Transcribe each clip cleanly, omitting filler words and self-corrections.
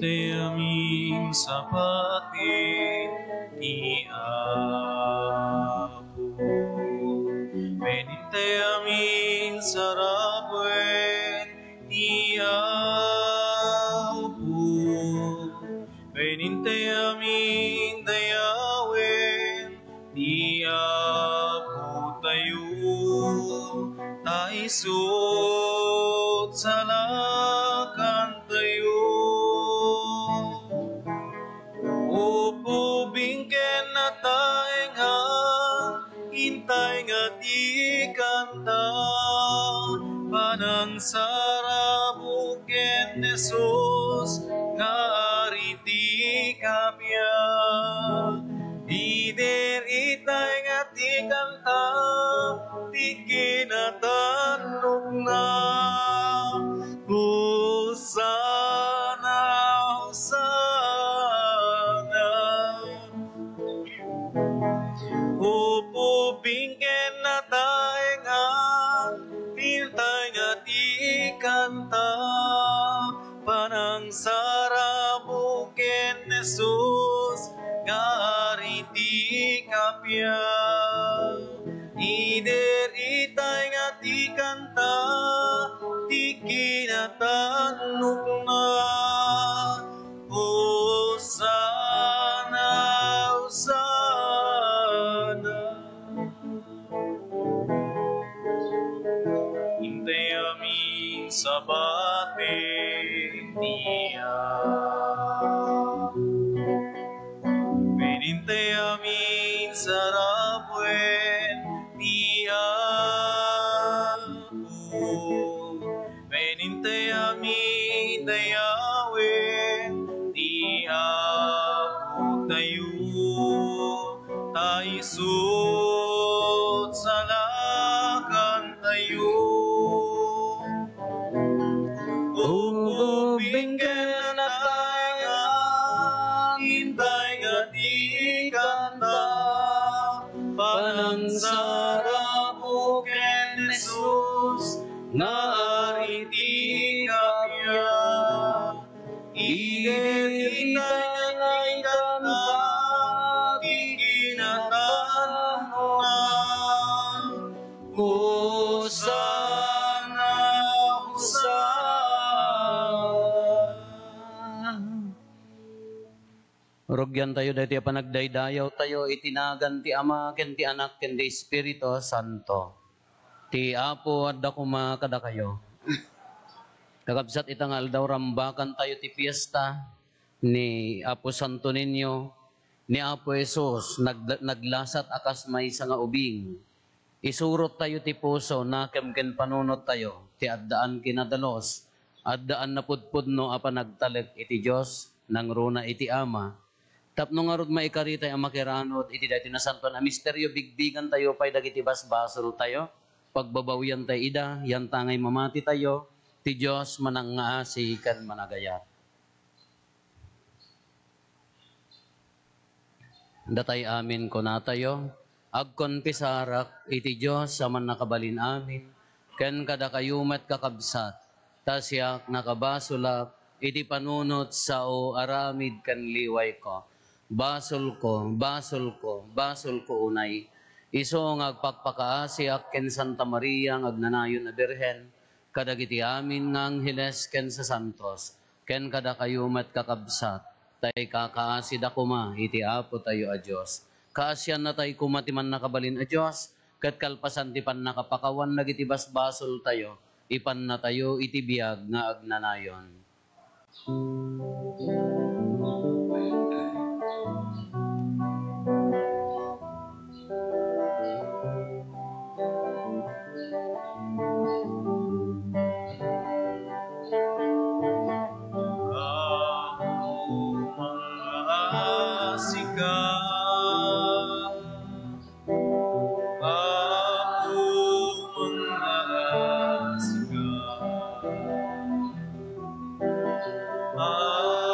Beninte amin sa patin ni Apo. Beninte amin sa rabuen ni Apo. Beninte amin dayawen ni Apo tayo. Taisot sa lakan tayo. Upo bingken na taengan, hintay nga di kanta, panang sarabuken Jesus, nga ariti kapya. Ider itay nga di kanta, di kinatanok na. Hosana, Hosana. Upo bingken na taengan, hintay nga di kanta, panang sarabuken Jesus, nga ariti kapya. Ider itay nga di kanta, di kinatanok na. Hosana, Hosana. Hintay amin sa batin niya. Beninte amin sa rabuen ni Apo. Beninte amin dayawen ni Apo tayo. Taisot sa lakan tayo. Upo bingken na taengan, hintay nga di kanta, panang sarabuken Jesus, nga ariti kapya. Ider itay nga di kanta, di kinatanok na. Hosana, Hosana. Rugyan tayo dahil tiya panagdaydayaw tayo, itinagan ti Ama, ken ti Anak, ken ti Espiritu Santo. Ti Apo at dakuma kada kayo. Kakabsat itangal daw rambakan tayo ti fiesta ni Apo Santo Niño, ni Apo Jesus, naglasat akas may nga ubing. Isurot tayo ti puso, nakem ken panunot tayo, ti addaan kinadalos, addaan na pudpudno apa nagtalek iti Diyos, nang runa iti Ama. Tapno nga rod maikarita ang makiranod, iti dati na santo na misteryo, bigbigan tayo, pay dagiti basbasol tayo, pagbabawian tayo ida, yan tangay mamati tayo, ti Diyos manangaasi kan managayat. Datay amin ko na tayo, agkonpisarak, iti Diyos sa man nakabalin amin, ken kada kayumat kakabsat, tasyak nakabasulak, iti panunot sa o aramid kan liway ko. Basol ko, basol ko, basol ko unay. Iso ngagpakpakaasiak ken Santa Maria ngagnanayon na Birhen, kadagiti amin nga angheles ken sa santos, ken kada kayumat kakabsat, tay kakaasid akuma, iti Apo tayo a Diyos. Kaasyan na tayo kumatiman nakabalin a Diyos, kat kalpasan ti pan nakapakawan nagiti basbasol tayo, ipan na tayo iti biyag nga agnanayon. Ako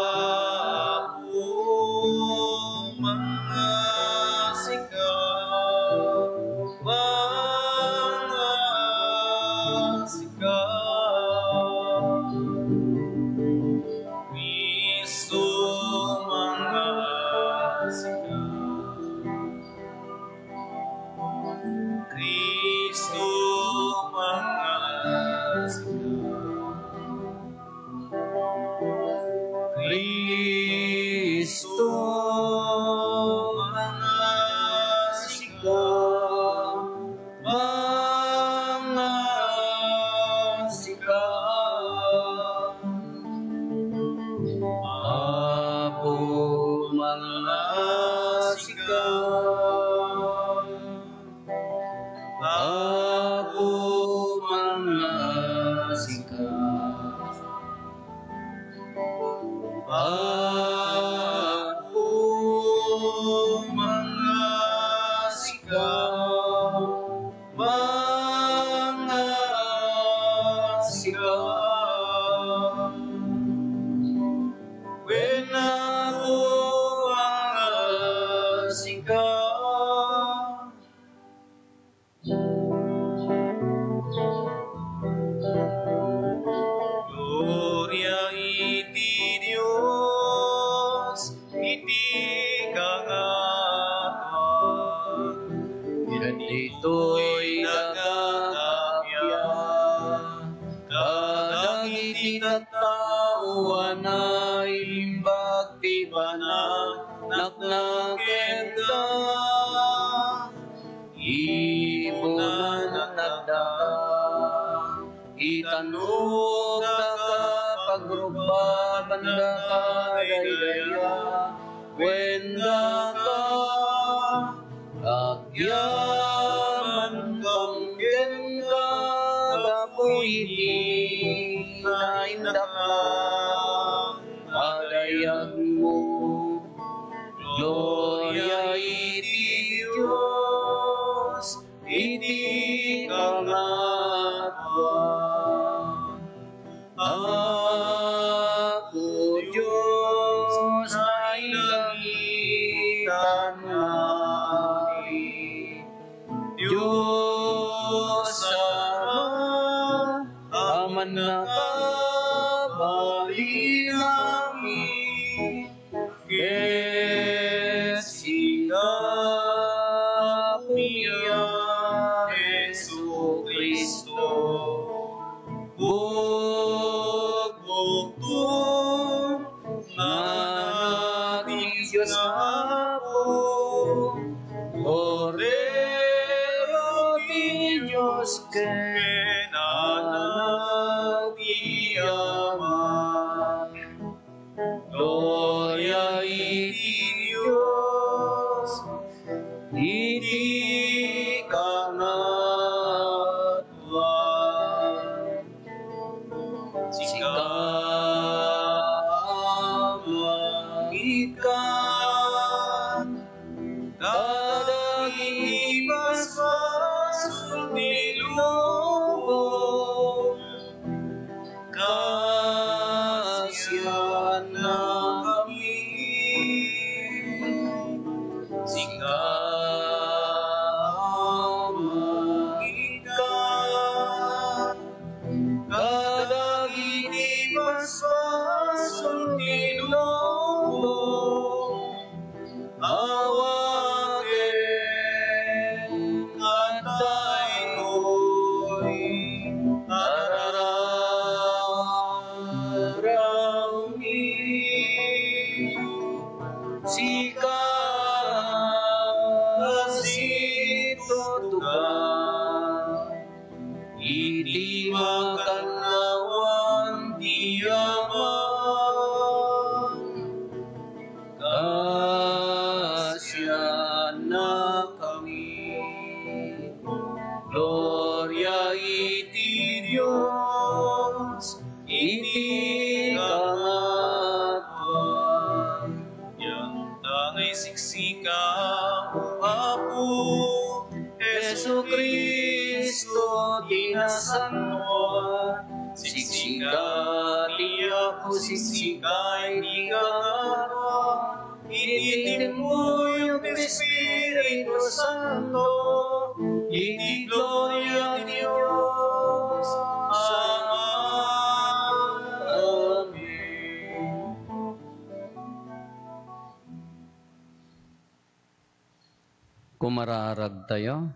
Kumararag tayo.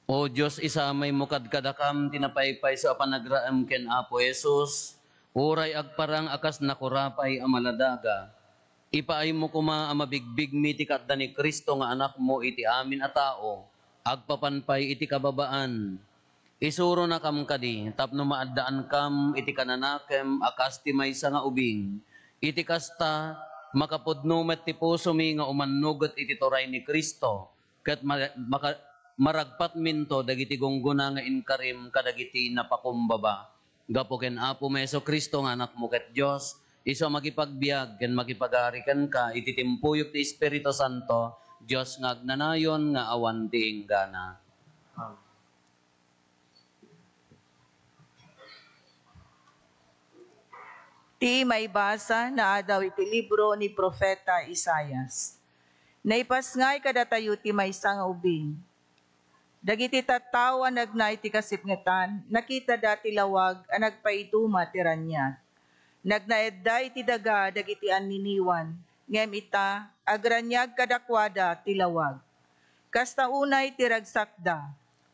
O Diyos, isamay mo kadkadakam, tinapaypay sa panagraam ken Apo Jesus, uray agparang akas nakurapay amaladaga. Ipaay mo kuma amabigbig mi ti kadda ni Kristo nga anak mo iti amin a tao, agpapanpay iti kababaan. Isuro na kam kadi, tapno maaddaan kam iti kananakem akas ti maysa nga ubing. Iti kasta, makapudno met ti puso mi nga umannugot iti turay ni Kristo, ket maragpat minto dagiti gungguna nga inkarim kadagiti napakumbaba. Gapo ken Apo Meso Kristo nga anak mo ket Dios, iso makipagbiag ken makipagarikan ka iti timpuyok ti Espiritu Santo, Dios nga agnanayon nga awan ti inggana. Ti may basa na adaw iti libro ni Propeta Isayas. Naipasngay kadatayo ti maysa nga ubing. Dagiti tattawa nagnay ti kasipngetan, nakita dati lawag a nagpaiduma ti ranyag. Nagnaedday ti daga dagiti anniniwan, ngem ita agranyag kadakwada ti lawag. Kasta unay ti ragsakda,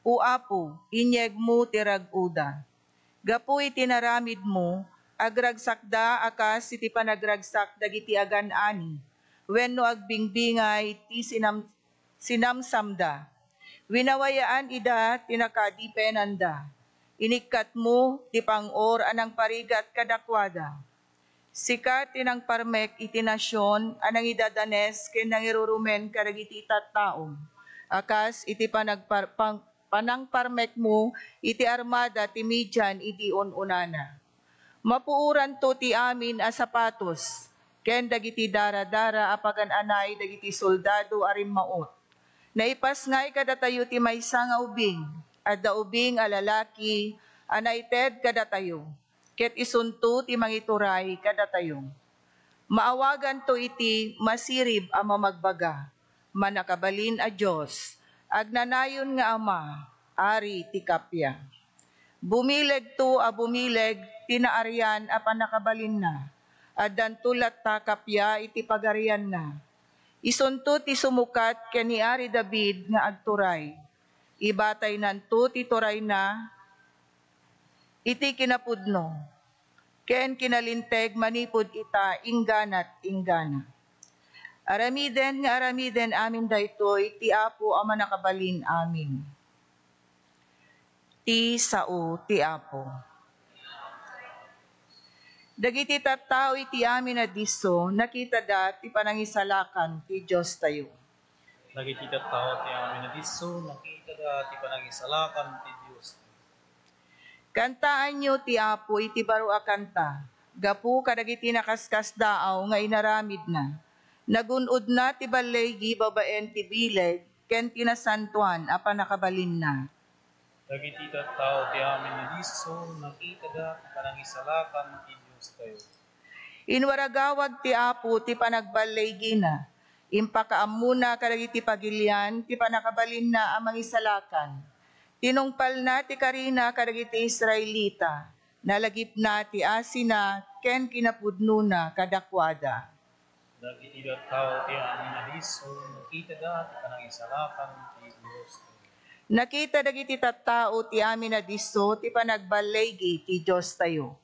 o Apo, inyeg mo ti raguda. Gapu iti naramid mo, agragsakda akas iti panagragsak dagiti agan-ani, wenno agbingbingay ti sinamsamda. Winawayaan ida tinakadipenanda. Inikat mo ti pangor anang parigat kadakwada. Sikat tinang parmek iti nasyon anang idadanes ken nangirurumen kadagiti tattaom. Akas iti panang parmek mo iti armada ti Midian iti ununana. Mapuuran to ti amin a sapatos ken dagiti dara-dara apagan anay dagiti soldado arim maot. Naipasngay kadatayo ti maysa nga ubing, adda ubing a lalaki, anaited kadatayo, ket isunto ti mangituray kadatayo. Maawagan to iti masirib a mamagbaga, manakabalin a Diyos, agnanayon nga Ama, ari ti kapya. Bumileg to a bumileg, tinaaryan a panakabalin na, addan tulat ta kapya iti pagarian na. Isunto ti sumukat ken ni Ari David nga agturay. Ibatay nanto ti turay na iti kinapudno. Ken kinalinteg manipud ita ingganat inggana. Aramiden nga aramiden amin daytoy ti Apo a manakabalin amin. Ti sao ti Apo. Dagiti tattao iti amin na diso, nakita ti panangisalakan ti Diyos tayo. Dagiti tattao ti amin na diso, nakita ti panangisalakan ti Diyos. Kantaan nyo ti Apo iti baro a kanta, gapu kadagiti nakaskas daaw nga inaramid na. Nagunod na ti balay babaen ti bileg, ken tinasantuan a panakabalin na. Dagiti tattao ti amin na diso, nakita ti panangisalakan ti Diyos tayo. Inwaragawag ti Apo ti panagbalay gina, impakaamuna kadagiti pagilian ti panakabalin na amang isalakan. Tinungpal na ti karina kadagiti Israelita, nalagip na ti asina ken kinapudno na kadakwada. Dagiti tattao ti amin na diso, nakita ti panangisalakan ti Diyos tayo. Nakita dagiti tattao ti amin na diso ti panagbalay ti Diyos tayo.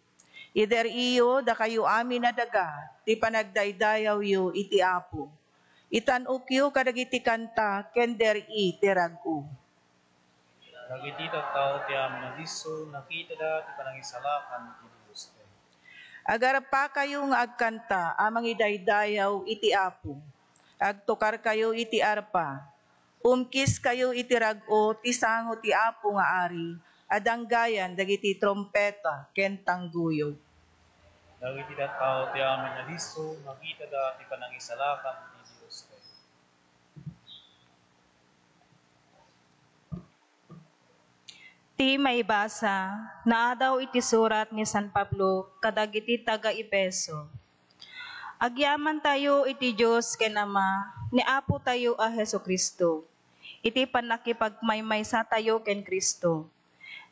Ider iyo da kayo amin na daga, ti panagdaydayaw yu iti Apo. Itanuk yu kadagiti kanta, kender ti ragu. Dagiti tattao ti amin na diso, nakita ti panangisalakan ti Diyos tayo. Agar pa kayo nga agkanta, amang idaydayaw iti Apo. Agtukar kayo iti arpa. Umkis kayo iti ragu, ti sango ti Apo nga ari, adanggayan dagiti trompeta, ken tangguyo. Dagiti tattao ti amin na diso, nakita ti panangisalakan ti Diyos tayo. Ti may basa, na daw iti surat ni San Pablo, kadagiti taga-Epeso. Agyaman tayo iti Diyos ken Ama, ni Apo tayo a Hesu Kristo. Iti panakipagmaymaysa tayo ken Kristo.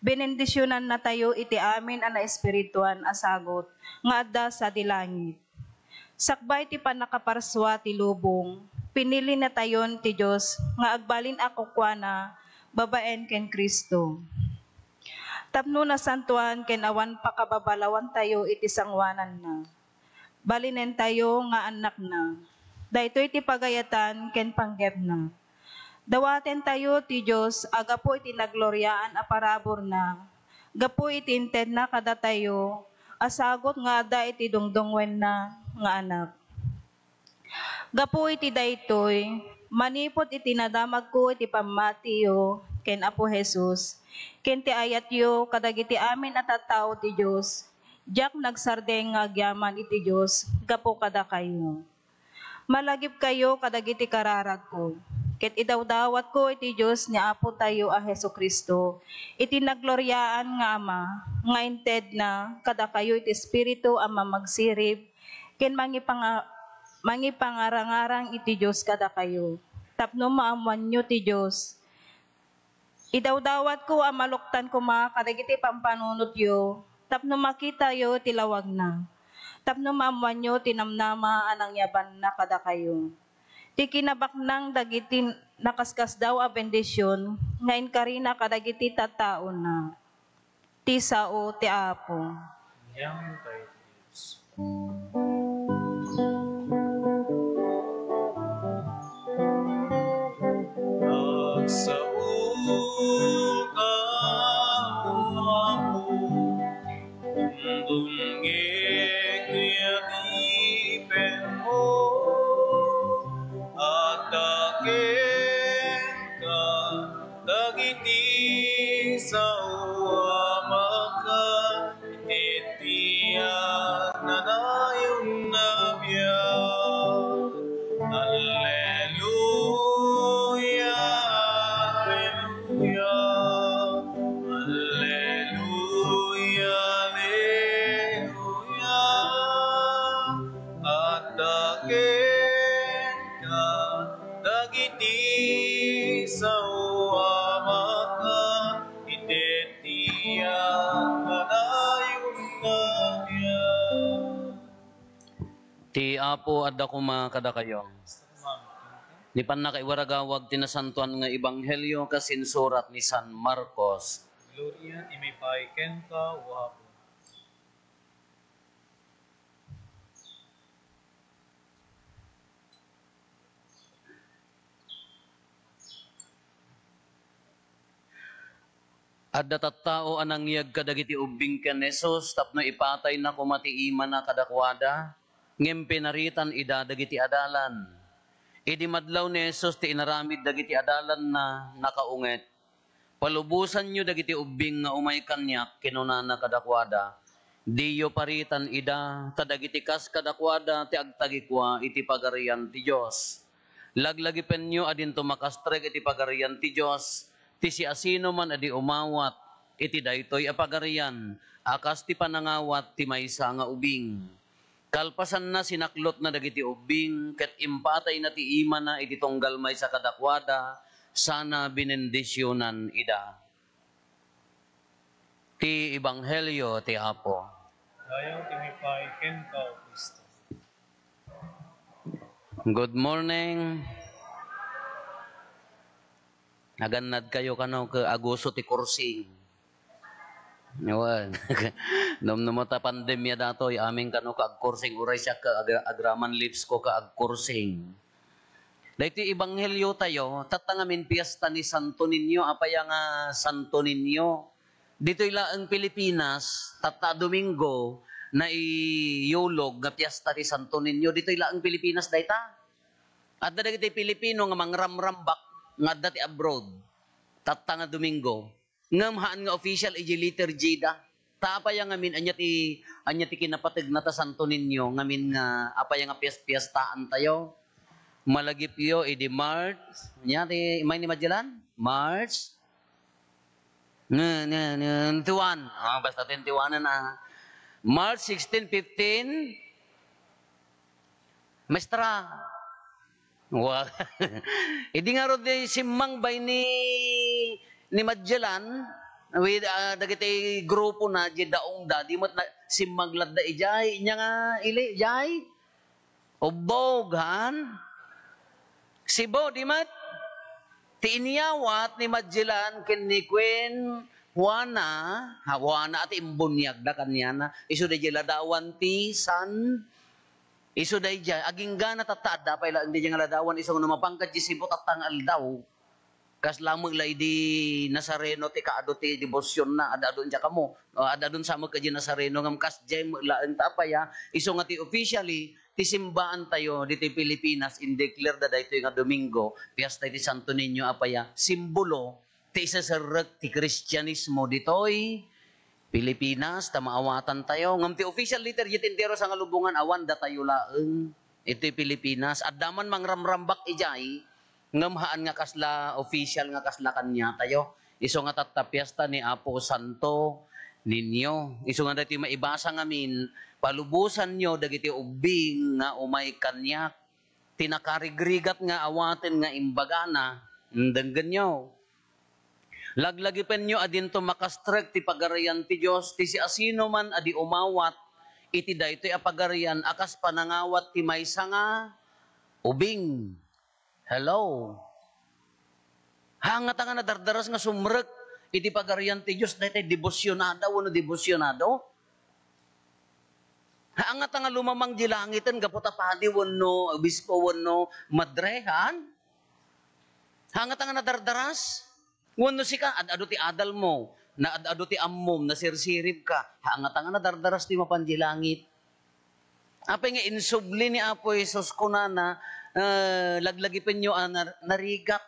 Benendisyonan na tayo iti amin ana espirituan asagot, nga adda sa dilangit. Sakbay ti panakaparswa ti lubong, pinili na tayon ti Diyos, nga agbalin ako kwa na, babaen ken Kristo. Tapno na santuan ken awan pakababalawan tayo iti sangwanan na. Balinen tayo nga anak na. Daytoy ti pagayatan ken panggep na. Dawaten tayo ti Diyos, agapo iti nagloryaan a parabor na. Gapo iti inted na kada tayo, asagot nga ada iti dungdungwen na nga anak. Gapo iti daytoy, manipot iti nadamag ko iti pamatiyo, ken Apo Jesus, ken ti ayat yo kadagiti amin at tattao ti Diyos, diak nagsardeng nga agyaman iti Diyos, gapo kada kayo. Malagip kayo kadagiti kararag ko. Ket idawdawat ko iti Diyos ni Apo tayo a Hesu Kristo, iti nagloryaan nga Ama, nga inted na kada kayo iti Espiritu a mamagsirib, ken mangipangarangarang iti Diyos kada kayo. Tapno maamuan nyo ti Diyos. Idawdawat ko a maluktan ko kadagiti pampanunot yo, tapno makita yo tilawag na. Tapno maamuan nyo tinamnama anang yaban na kada kayo. Ti kinabaknang dagiti nakaskas daw a bendisyon, ngayon karina kadagiti tattao na. Ti sao ti Apo. Yang kay Diyos. Nagsaul ka, O Apo, dungeg yabipen mo, at daken ka, dagiti sa uwamakan, itiyan na nayon na biyan. Alleluia, Alleluia, Alleluia, Alleluia. At daken ka, dagiti sa uwamakan, itetiyan na nayon na biyan. Ti Apo adda kuma kada kayo. Ni panakaiwaragawag tinasantuan nga ebanghelyo kasinsurat ni San Marcos. Gloria ti may paiken ka, O Apo. Adda tattao anang yag kadagiti ubing ken Jesus tapno ipatay na kumatiiman na kadakwada ngem pinaritan ida dagiti adalan. Idi madlaw ni Jesus ti inaramid dagiti adalan na nakaunget. Palubusan nyo dagiti ubing nga umay kanyak kinunana kadakwada. Diyo paritan ida tadagiti kas kadakwada ti agtagikwa iti pagarian ti Dios. Laglagipen nyo adin tumakastrek iti pagarian ti Dios. Ti si asino man adi umawat, iti daytoy apagarian, akas ti panangawat ti maysa nga ubing. Kalpasan na sinaklot na dagiti ubing, ket impatay na ti ima na iti tunggal maysa kadakwada, sana binendisyonan ida. Ti Ebanghelyo ti Apo. Dayaw ti may paiken ka, O Kristo. Good morning. Naganad kayo kano ke aguso ti kursing. Yawan. Namnamata pandemya datoy aming kano ka agkursing uray siya ka agraman lips ko ka agkursing. Dahito ebanghelyo tayo, tatangamin piyesta ni Santo Niño, apaya nga Santo Niño. Dito ang Pilipinas, tata Domingo, na iyulog nga piyesta ni Santo Niño, dito ang Pilipinas dayta. At dagiti Pilipino nga mangramrambak, nga dati abroad, tata nga Domingo, ngamhaan nga official iji liturgy da, taapaya ngamin, anya ti kinapatid na ta Santo Niño, ngamin nga, apaya nga piyestaan tayo, malagip yo, edi March, anya ti, may ni Madyalan? March, 21, basta 21 na, March 16, 15, Maestra, wow. Idi nga ro di simmang bay ni Madyalan, With dagiti grupo na di daong da di mat na simaglad da ijay nya nga ili jay obbogan sibo di mat ti iniyawat ni Magellan ken ni Queen Juana at imbunyag da kanya na isu da jila dawan ti san isu da ijay aging gana tatada pa ila hindi nga ladawan isong namapangkat di sibo tatangal daw kas lamang lay di Nazareno ti kaado ti debosyon na adadon siya kamo adadon sa mo ka di Nazareno ngam kas jay laeng tapaya iso nga ti officially ti simbaan tayo di ti Pilipinas in declare da daytoy nga Domingo Fiesta ti Santo Niño apaya simbolo ti isa sa ti Kristyanismo ditoy Pilipinas ta maawatan tayo ngam ti official letter yit entero sa nga lubungan awan da tayo laeng iti Pilipinas addaman mangramrambak ijay ngamhaan nga kasla official nga kasla kanya tayo iso nga tatapyesta ni Apo Santo Niño iso nga dati maibasa ngamin palubusan nyo dagiti ubing nga umay kanyak tinakarigrigat nga awaten nga imbagana denggen nyo laglagipen nyo adinto makastrek ti pagarayan ti Dios ti si asino man adi umawat iti daytoy a pagarayan akas panangawat ti maysa nga ubing. Hello. Hangat nga nadardaras nga sumrek iti pagarian ti Dios daytoy devosyonada wenno devosyonado. Hangat nga lumamang di langiten gaputa padi wenno obispo wenno madrehan. Hangat nga nadardaras wenno sika adado ti adal mo na adado ti ammom na sirsirib ka. Hangat nga nadardaras ti mapanji langit. Apay nga insubli ni Apo Jesus kunana laglagipin nyo narigat.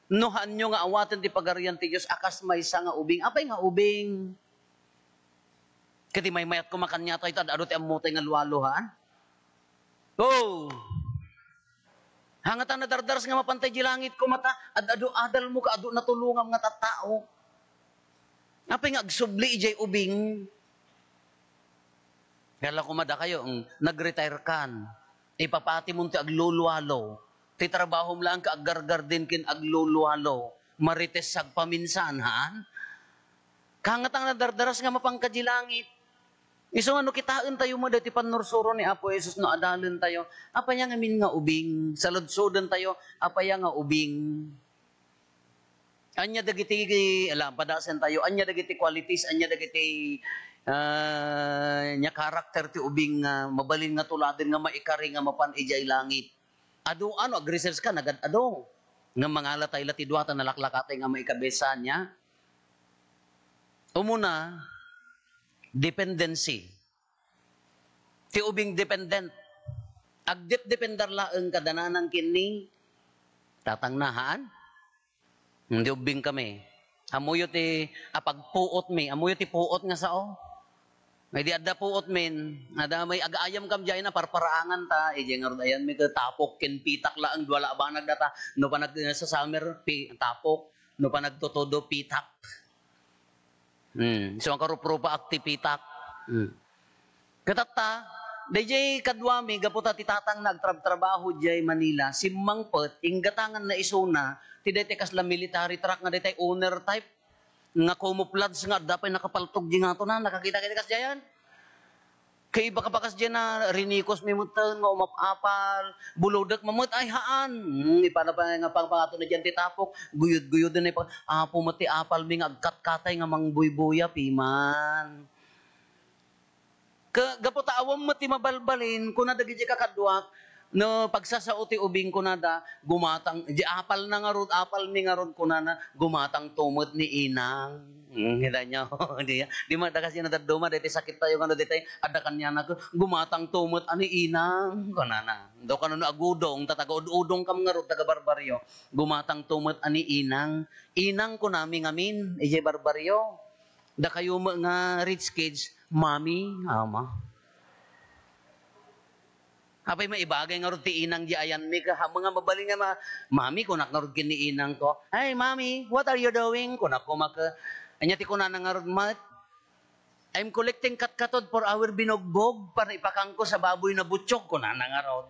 Nuhan nyo nga awaten ti pagarian ti Diyos akas maysa nga ubing. Apay nga ubing? Kati may mayat kumakanya tayo ado ti amutay nga luwaluhan. Oh! Hangat ang nadardaras nga mapantay di langit ko mata ado adal mo ka ado natulungam nga tattao. Apay nga agsubli ijay ubing? Kala kumada kayo nag-retire kan. Ipapati mo ti agluluwalo. Ti trabaho mo lang ka aggargar din kin agluluwalo. Marites sag paminsanhan. Kangat ang nadardaras nga mapangkadilangit. Iso ano kitaan tayo mo dati panursuro ni Apo Jesus no adalin tayo. Apa niya ngamin nga ubing. Saludsodan tayo. Apa niya nga ubing. Anya dagiti alam padasen tayo. Anya dagiti qualities. Anya dagiti nya karakter ti ubing nga mabalin nga tuladin nga maikari nga mapan ijay langit. Ado ano agresearch ka nagad ado nga mangala tay lati duata nalaklakatay nga maikabesa niya. Umuna dependency. Ti ubing dependent. Agdip dependar laeng kadananan kini tatangnahan. Hindi ubing kami. Amuyo ti apagpuot mi, amuyo ti puot nga sao. May di adda puot min, ada may agaayam kam jay na parparaangan ta, nga ayan may tapok ken pitak laang duwala ba nagdata, no pa nag sa summer tapok, no pa nagtotodo pitak. So ang karupropa akti pitak. Katata, dayjay kadwami gaputa ti tatang nagtrabaho jay Manila, simmangpet inggatangan na isuna, ti daytay kasla military truck nga daytay owner type. Nga kumuplads nga dapay nakapaltog di nga to na nakakita-kita kas diyan. Kay baka bakas diyan na rinikos mi mutan nga umapapal, bulodak mamut ay haan. Ipana pa nga pangpangato na diyan ti tapok, guyod-guyod na pa apo mati apal mi nga agkat-katay nga mangbuybuya piman. Gaputa awam mati mabalbalin kuna dagi di kakadwak no pagsasauti ubing kunada gumatang di apal na nga rod apal mi nga rod kunana gumatang tumot ni inang hida nyo di madakas yan nadaduma dito sakit tayo nga dito ada kanya na gumatang tumot ani inang kunana do kanuno agudong tataga udong kam nga rod taga barbaryo gumatang tumot ani inang kunami ngamin ije barbaryo da kayo nga rich kids mami ama Apay maibagay nga ron ti inang di ayan mi ka mga mabaling nga mami kunak nga ron kini inang ko. Hey mami, what are you doing? Kunak ko maka anya ti kunan nga ron mat. I'm collecting katkatod for our binugbog para ipakang ko sa baboy na butchog kunan nga ron.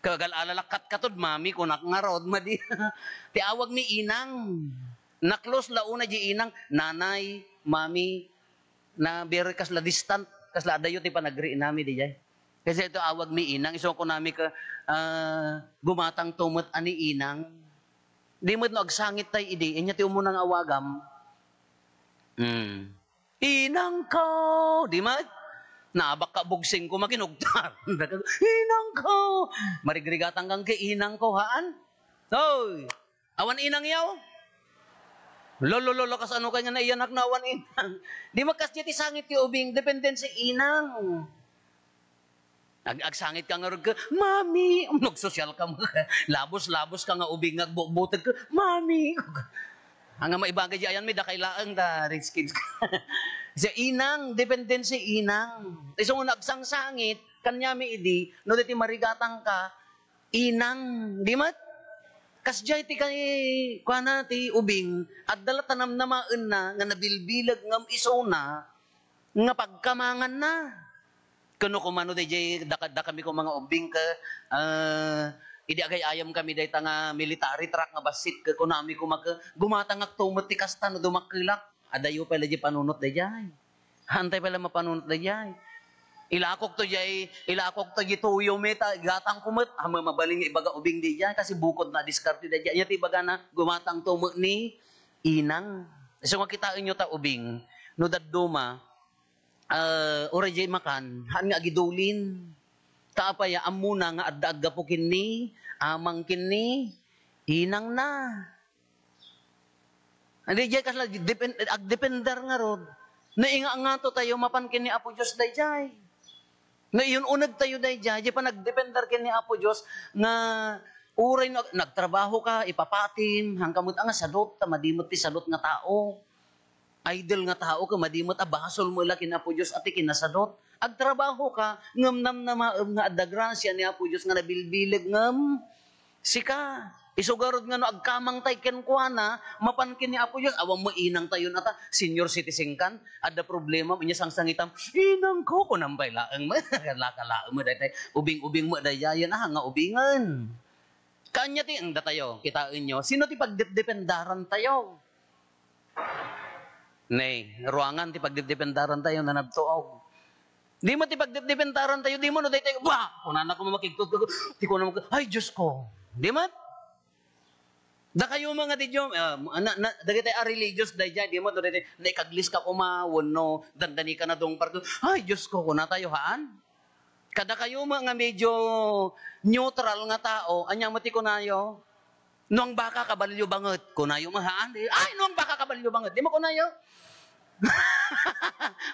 Kagal alalak katkatod mami kunak nga ron madi. Ti awag mi inang. Na-close la una di inang, nanay, mami, na very kasla distant, kasla adayo ti panagri nami di jay. Kasi ito awag mi inang, iso ko nami ka gumatang tumot ani inang. Di mo no agsangit tay idi, inya ti umunang awagam. Inang ko, di ma? Nabak ka bugsing ko makinugtar. Inang ko. Marigrigatang kang kay inang ko, haan? Hoy, awan inang yaw? Lolo, kas ano kanya na iyanak na awan inang. Di magkasya ti sangit ti ubing, dependensi inang. Agsangit ka nga rin ka, Mami, nagsosyal ka mo. Labos ka nga ubing, nagbubutag ka, Mami. Ang maibagay diyan may dakailaang da rich kids. Sa inang, dependensi inang. Iso nga nagsangsangit, kanya mi idi, no diti marigatang ka, inang, di mat? Kasjay ti kay kuana ti ubing, at dala tanam na maen na, nga nabilbilag ngam iso na, nga pagkamangan na. Kuno kumano DJ dakad kami ko mga ubing ka idi agay ayam kami day nga military truck nga basit ka kunami ko gumatangak tumot ti kasta no dumakilak adayo pala di panunot day jay. Hantay pala mapanunot day jay. Ilakok to tuyo meta gatang kumot hama mabaling ibaga ubing day jay kasi bukod na diskarte day jay. Nya ti baga na gumatang tumot ni inang. So makitaan nyo ta ubing no dadduma ora jay makan, haan nga agidulin. Taapaya, amuna nga adda agapukin ni, amang kini, inang na. Hindi jay kasla, agdepender nga rod. Nainga nga to tayo, mapankin ni Apo Diyos day jay. Na iyon unag tayo day jay, jay pa nagdepender kin ni Apo Diyos, nga uray nagtrabaho ka, ipapatim, hangkamot nga sadot, madimot ti sadot nga tao. Idol nga tao ka, madimot abasol mo laki na po Diyos at ikinasadot. Agtrabaho ka, ngamnam na maam nga adagrasya ni Apo Diyos nga nabilbilig ngam. Sika, isugarod nga no agkamang tay kenkwana, mapankin ni Apo Diyos, awang mo inang tayo na ta, senior citizen kan, ada problema, inya sangsangitam, inang ko, kunampay laang mo, lakalaang mo, dahil ubing-ubing mo, dayayan, nga ubingan. Kanya ti ang datayo, kitain nyo, sino ti pagdependaran tayo? Nay, ruangan ti pagdependaran tayo na nabtuog. Di mo ti pagdependaran tayo, di mo no day tayo, ba, kunan ako makiktot ko, di ko na ay Diyos ko. Di mo? Da kayo mga di Diyos, dagay tayo religious day dyan, di mo, do day tayo, naikaglis ka kumawon, no, dandani ka na dong parto, ay Diyos ko, kuna tayo haan? Kada kayo mga medyo neutral nga tao, anyang mati ko nayo, noong baka kabalyo banget, kunayo mahaan, ay noong baka kabalyo banget, di mo kunayo?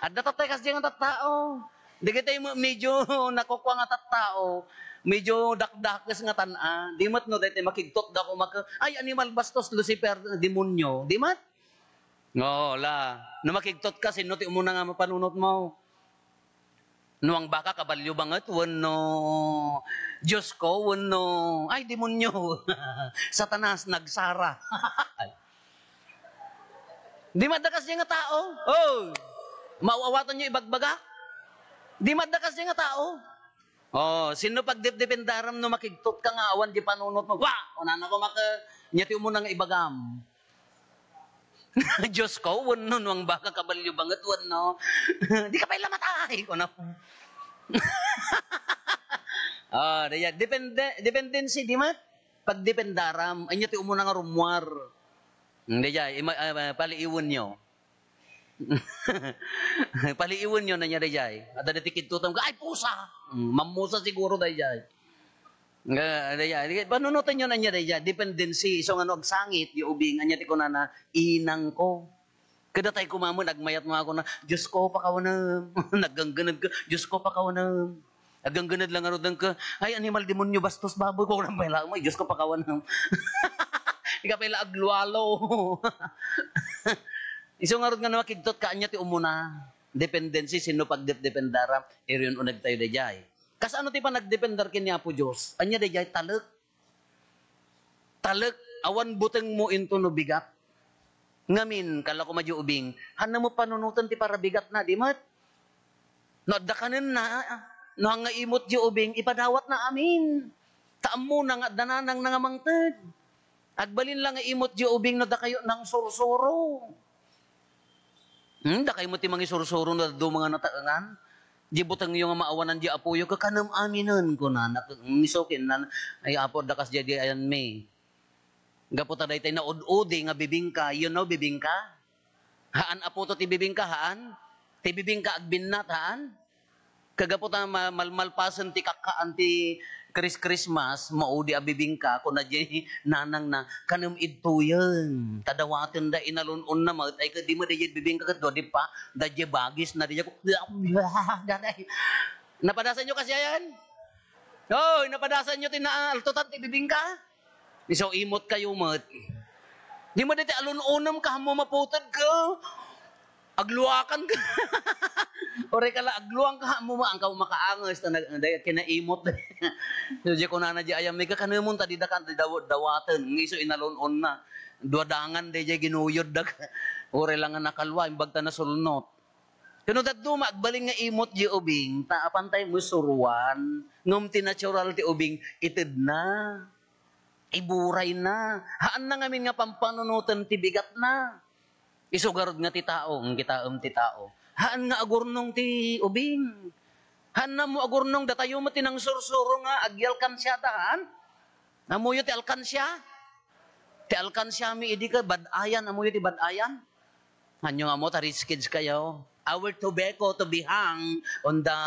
At natatay kasi ang tattao. Di ka tayo medyo nakukuha nga tattao. Medyo dakdakes nga tana. Di mat no, dahil makigtot da ko ay animal bastos, Lucifer, demonyo. Di mat? No, la. No makigtot ka, sino ti umuna nga mapanunot mo? No ang baka kabalyo banget, wano Diyos ko, wano ay demonyo. Satanas, nagsara. Di madakas niya nga tao. Oh, mauawatan niyo ibagbaga. Di madakas niya nga tao. Oh, sino pagdependaram no makigtot ka nga awan di panunot mo. Wah, unanan ko nyati mo nang ibagam. Diyos ko, wano ang baka kabalyo banget, wano. Di ka pa ilamatay ko na. Ah, dependency di mat. Pagdependaram, ay nyati mo nang rumwar. Hindi jay, paliiwan nyo. Paliiwan nyo na niya jay. At ada tikid tutam ka, ay pusa! Mamusa siguro day jay. Panunutan nyo na niya jay. Dependency. So nga no, agsangit, yung ubing, anya ti ko na inang ko. Kada tayo kumamon, agmayat mo ako na, Diyos ko, pakawanam. Nagangganad ka, Diyos ko, pakawanam. Agangganad lang arudan ka, ay animal demonyo bastos baboy ko, kurang pala mo, Diyos ko, pakawanam. Ika pala aglualo. Iso nga ron nga makigtot ka anya ti umuna. Dependency, sino pagdependara, iriyon unag tayo dayay. Kas ano ti pa nagdependar kin niya po Diyos? Anya dayay, talek. Talek, awan buteng mo into no bigat. Ngamin, kala ko madyo ubing, hana mo panunutan ti para bigat na, di mat? No, dakanin na, no nga imot di ubing, ipadawat na amin. Taam mo na nga dananang nangamangtad. Agbalin lang nga imot di ubing na da kayo ng sursuro. Da kayo mo ti mga sursuro na do mga nataangan. Di butang yung maawanan di apoyo ka kanam aminan ko na. Nisokin na ay apo dakas jadi ayan may. Gaputa day tayo na ud-udi nga bibingka. You know bibingka? Haan apo to ti bibingka haan? Ti bibingka agbinat haan? Kagaputa malpasan ti kakaan ti Christmas, maudi abibingka ko na di nanang na kanum idto yan. Tadawatin da inalun-un na mat ay di mo di bibingka kadto di pa da di bagis na di ko. Napadasan nyo kasi yan? Hoy, napadasan nyo tinaaltotan ti bibingka? So imot kayo mat. Di mo di alun-unam ka mo maputad ka. Agluakan ka. Ore kala agluang ka mo ang ka makaangas na kinaimot. So di ko na di ayam may kakanumon ta di dakan dawatan ngiso inalon-on na. Duadangan di ginuyod dak. Ore lang nga nakalwa imbag ta nasulnot. Kuno dadto magbaling nga imot di ubing ta apantay mo suruan ngum ti natural ti ubing ited na. Iburay na. Haan na ngamin nga pampanunutan ti bigat na. Isugarod nga ti tao, ang kitaam ti tao. Haan nga agurnong ti ubing. Haan na mo agurnong datayo mo tinang sursuro nga agyal kansya tahan. Amuyo ti alkansya. Ti alkansya mi idi ka badayan, amuyo ti badayan. Hanyo nga mo ta rich kids kayo. Our tobacco to be hung on the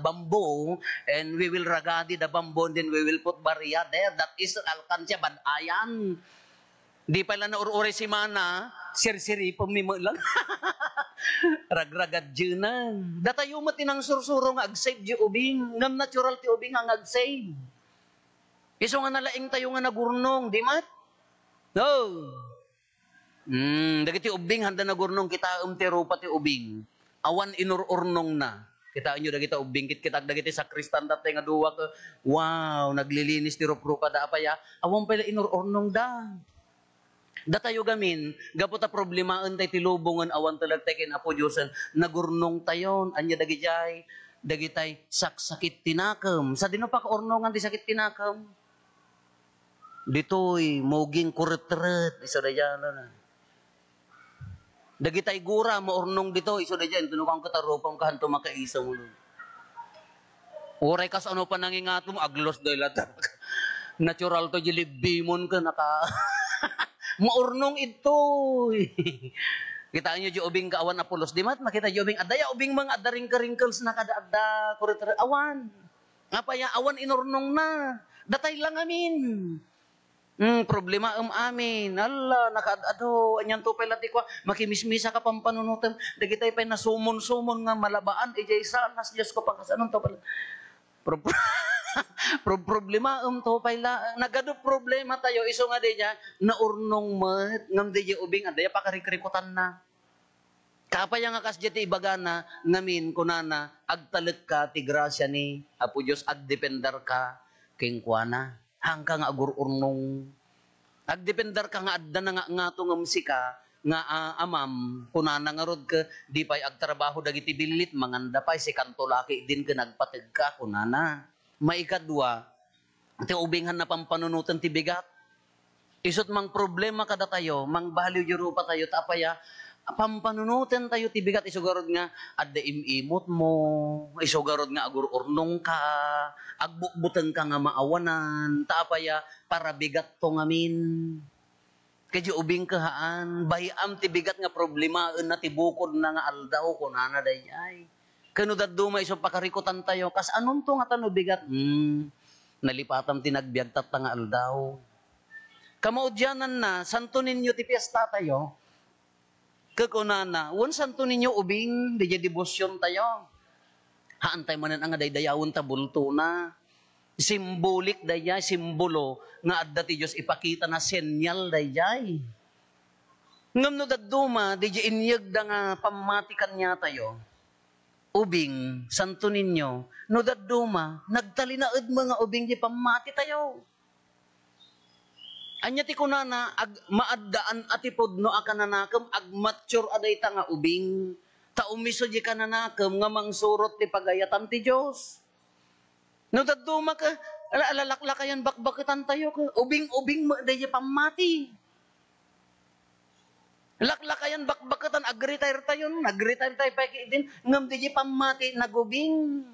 bamboo, and we will ragadi the bamboo, and then we will put barya there. That is alkansya badayan. Di pala na ur-ure si mana, sir-siri pamimo lang. Ragragad dyan. Datayo mo tinang sursuro nga ag-save di ubing. Ngam natural ti ubing nga ag-save. Iso nga nalaing tayo nga nagurnong, di mat? No. Dagiti ubing handa nagurnong kita ti rupa ti ubing. Awan inururnong na. Kita nyo dagiti ubing kita dagiti sakristan tatay nga duwa ka. Wow, naglilinis ti rupa da apaya. Awan pala inururnong da. Datayo gamin, gaputa problemaen tay tilubongan awan talagtay ken Apo Diyosen nagurnong tayon anya dagitay sakit tinakam. Sa dino pa kaurnongan ti sakit tinakam. Ditoy moging kuretret iso dayan na. Dagitay gura maurnong dito iso dayan tunukang katarupam kahanto makaisa mo. Oray kas ano pa nangingatom aglos day latak. Natural to jilibimon ka naka maurnong ito. Kita nyo di ubing kaawan apulos. Di mat makita di ubing adaya ubing mga adaring ka-wrinkles na kada-ada kuritere awan. Nga pa ya awan inurnong na. Datay lang amin. Problema amin. Allah nakaado anyan to pala ti kwa makimismisa ka pampanunutem. Dagitay pa na sumon-sumon nga malabaan ijay sanas Dios ko pakasanon to pala. Problema to pala nagado problema tayo iso nga diya naurnong met ngam diya ubing adaya pakarikirikutan na kapaya nga kas jeti ibagana ngamin kunana agtalet ka ti grasya ni Apo Dios agdepender ka king kuana hangka nga agururnong agdepender ka nga adda na nga to ngam sika nga amam kunana nga rod ka di pay agtrabaho dagiti bilit manganda pay si kantolaki din ka nagpateg ka kunana. Maikadwa, ti ubinghan na pampanunutan ti bigat. Isot mang problema kada tayo, mang baliw yurupa tayo, tapaya, pampanunutan tayo ti bigat, isugarod nga, adda imimot mo, isugarod nga agururnong ka, agbukbutan ka nga maawanan, tapaya, para bigat to ngamin. Kaya ubing kahaan, bayam ti bigat nga problema, na ti bukod na nga aldaw, kunana day ay. Kano daduma iso pakarikutan tayo. Kas anong to nga tano bigat? Nalipatam tinagbiag tat nga aldaw. Kamaudyanan na, santo ninyo ti piyesta tayo. Kakunana, wan santo ninyo ubing, di debosyon tayo. Haantay manan ang daydayawon ta bulto na. Simbolik dayay, simbolo, nga adda ti Diyos ipakita na senyal dayay. Ngam no daduma, di inyag da nga pamatikan niya tayo. Ubing, santo ninyo, no daduma, nagtalinaad mga ubing di pamati tayo. Anya ti kunana, maaddaan atipod no akananakam, agmature aday ta nga ubing, taumiso di kananakam, nga mangsurot ti pagayatan ti Diyos. No daduma ka, Alalakla kayan bakbakitan tayo. Ubing-ubing mo, dahi pamati. Laklakayan bakbakatan, ag-retire tayo. Nag-retire tayo pa din. Ngam dahi pamati, nagubing.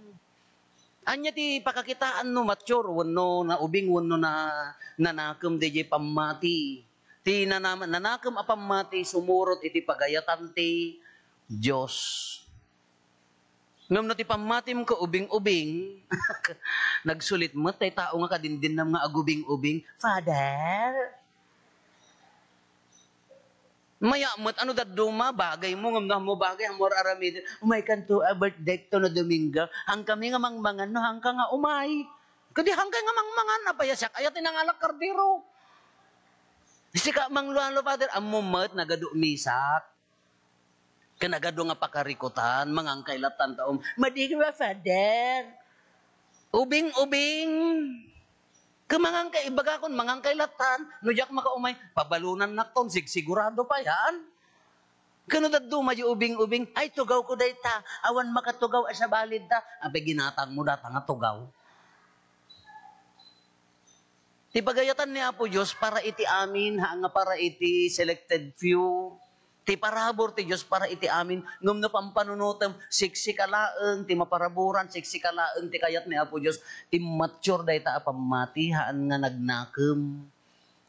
Anya ti pakakitaan no mature, wano na ubing, wano na nanakam dahi pamati. Ti nanakam apamati, sumurot iti pagayatan ti Diyos. Ngam na ti pamatim ko ubing-ubing, nagsulit mo, tay tao nga kadindin ng nga agubing-ubing, Father, maya mo't ano daduma, bagay mo, ngam na mo bagay, amor aramid, umay kanto, birthday to na Domingo, hang kami nga mangmangan, no, hang ka nga umay. Kadi hang ka nga mangmangan, apaya siya, kaya tinangalak kardiro. Sika manglualo, Father, amumat, nagado misak. Kanagado nga pakarikutan, mangang kailatan taom, madigil ba, Father? Ubing-ubing. Kamangang kaibaga kon, mangang kailatan, no jak makaumay, pabalunan nakton, sigurado pa yan. Kanudad dumay ubing-ubing, ay tugaw ko day ta, awan makatugaw sa balid ta, abay ginatang mo data nga tugaw. Ti pagayatan ni Apo Diyos para iti amin, nga para iti selected few, ti parabor ti Diyos para iti amin, ngam na pampanunutam, siksikalaeng, ti maparaburan, siksikalaeng, ti kayat ni Apo Diyos, ti mature day ta apamati, haan nga nagnakam.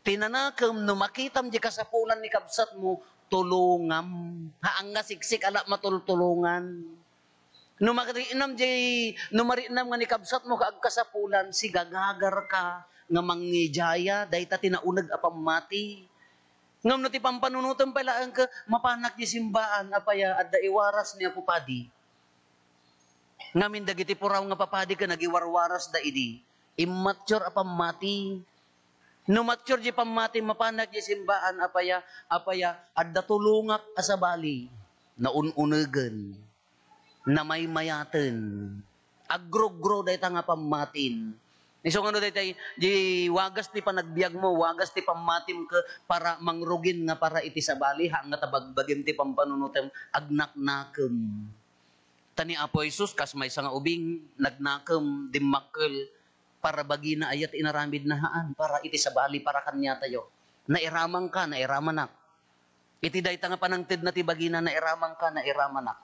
Tinanakam, no makitam di kasapulan ni kabsat mo, tulungam. Haan nga siksikala matultulungan. No marinam nga ni kabsat mo, kaag kasapulan, sigagagar ka, nga mangjaya, day ta tinaunag apamati. Ngam na ti pampanunutan pala ang ka, mapanak di simbaan, apaya, at daiwaras niya pupadi. Ngamin dagiti puraw nga papadi ka, nagiwarwaras da idi. Immature apamati. No mature di pamati, mapanak di simbaan, apaya, at datulungak asabali, na unugan, na may mayaten, agrogro day ta nga pamatin. So ano day di wagas ti panagbiag mo, wagas ti pamatim ka para mangrugin nga para iti sabali, hanga tabagbagin ti pampanunutem agnaknakem. Tani Apo Jesus kas may nga ubing nagnakam dimmakkel para bagina ayat inaramid na haan para iti sabali para kanya tayo. Nairamang ka, nairamanak. Iti dayta nga panangted na ti bagina, nairamang ka, nairamanak.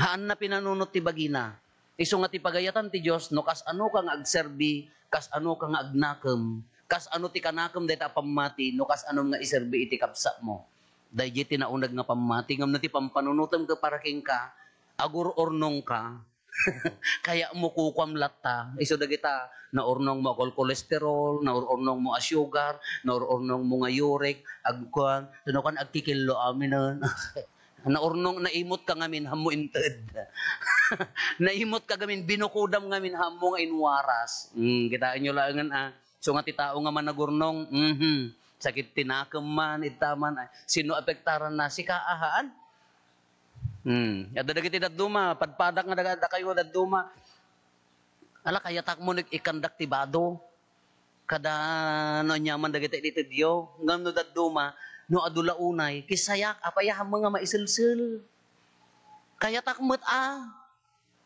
Haan na pinanunot ti bagina. Iso nga ti pagayatan ti Diyos, no kas ano kang agserbi, kas ano kang agnakam, kas ano ti kanakam dayta pamati, no kas ano nga iserbi iti kapsa mo. Dahil ti naunag nga pamati, ngam na ti pampanunutam ka para king ka, agur-ornong ka, kaya mo kukwam latta. Iso dagita, naurnong mo cholesterol, naurnong mo sugar, naurnong mo nga uric, agkuan, tunukan agkikilo amin na. Naurnong naimot ka ngamin hamo inted. Naimot ka ngamin binukudam ngamin hamo nga inwaras. Kitaan nyo lang so nga ti tao nga managurnong, sakit tinakam man, itaman, sino apektaran na si kaahaan? At dagiti daduma, padpadak nga daga kayo daduma. Ala kaya tak mo ikandak tibado. Kada no nyaman dagiti dito diyo, ngam no daduma, no adula unay, kisayak apaya mga maisilsil. Kaya takmet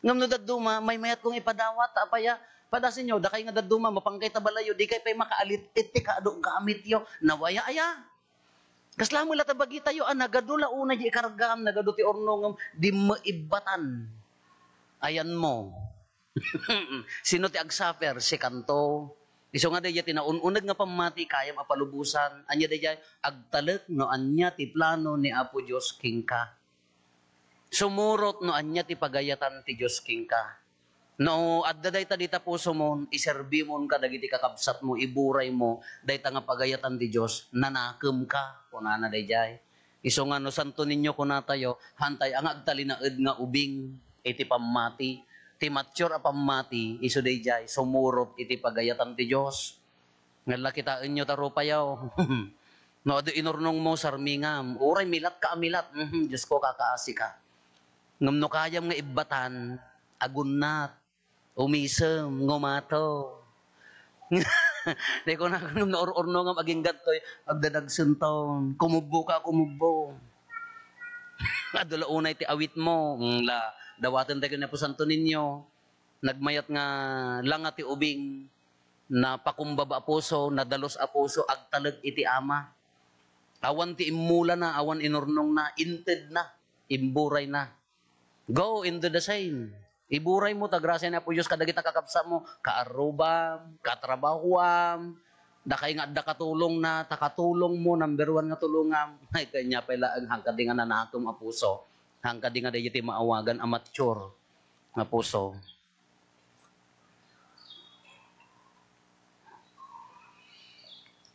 ngam no daduma, may mayat kong ipadawat, apaya, padasin nyo, dakay nga daduma, mapangkay tabalayo, di kay pay makaalit, iti kaado gamit yo, nawaya aya. Kasla mo latabagi tayo, nagadula unay di ikaragam, nagado ti ornongam, di maibatan. Ayan mo. Sino ti agsafer? Si Kanto. Iso nga daya tinaununag nga pamati, kaya mapalubusan. Anya daya agtalek no anya ti plano ni Apo Diyos king ka. Sumurot no anya ti pagayatan ti Diyos king ka. No adda dayta dita puso mo, iserbi mo ka dagiti kakabsat mo, iburay mo, dayta nga pagayatan ti Diyos, nanakem ka, kunana dayjay. Iso nga no santo ninyo kunatayo, hantay ang agtalinaed nga ubing, iti pamati, ti mature a pamati, iso dayjay, sumurot iti pagayatan ti Diyos. Ngala kitaan nyo tarupayaw. No ado inurnong mo sarmingam, uray milat ka amilat, Diyos ko kakaasi ka. Ngam no kayam nga ibatan, agunat, umisem, ngumato. Di ko na kanong naururno nga maging gatoy, agdadagsuntaw, kumubo ka, kumubo. Adula unay ti awit mo, dawatan tayo na po santo ninyo, nagmayat nga langa ti ubing, na pakumbaba puso, nadalos a puso, agtalag iti ama. Awan ti immula na, awan inurnong na, inted na, imburay na. Go into the same. Iburay mo, tagrasya na po Diyos, kadagita kakapsa mo, kaarubam, katrabahuam, dakay nga da katulong na, takatulong mo, number 1 nga tulungam. Ay, kanya pala ang hangkadi nga nanatom a puso. Hangkadi nga dayiti maawagan a mature nga puso.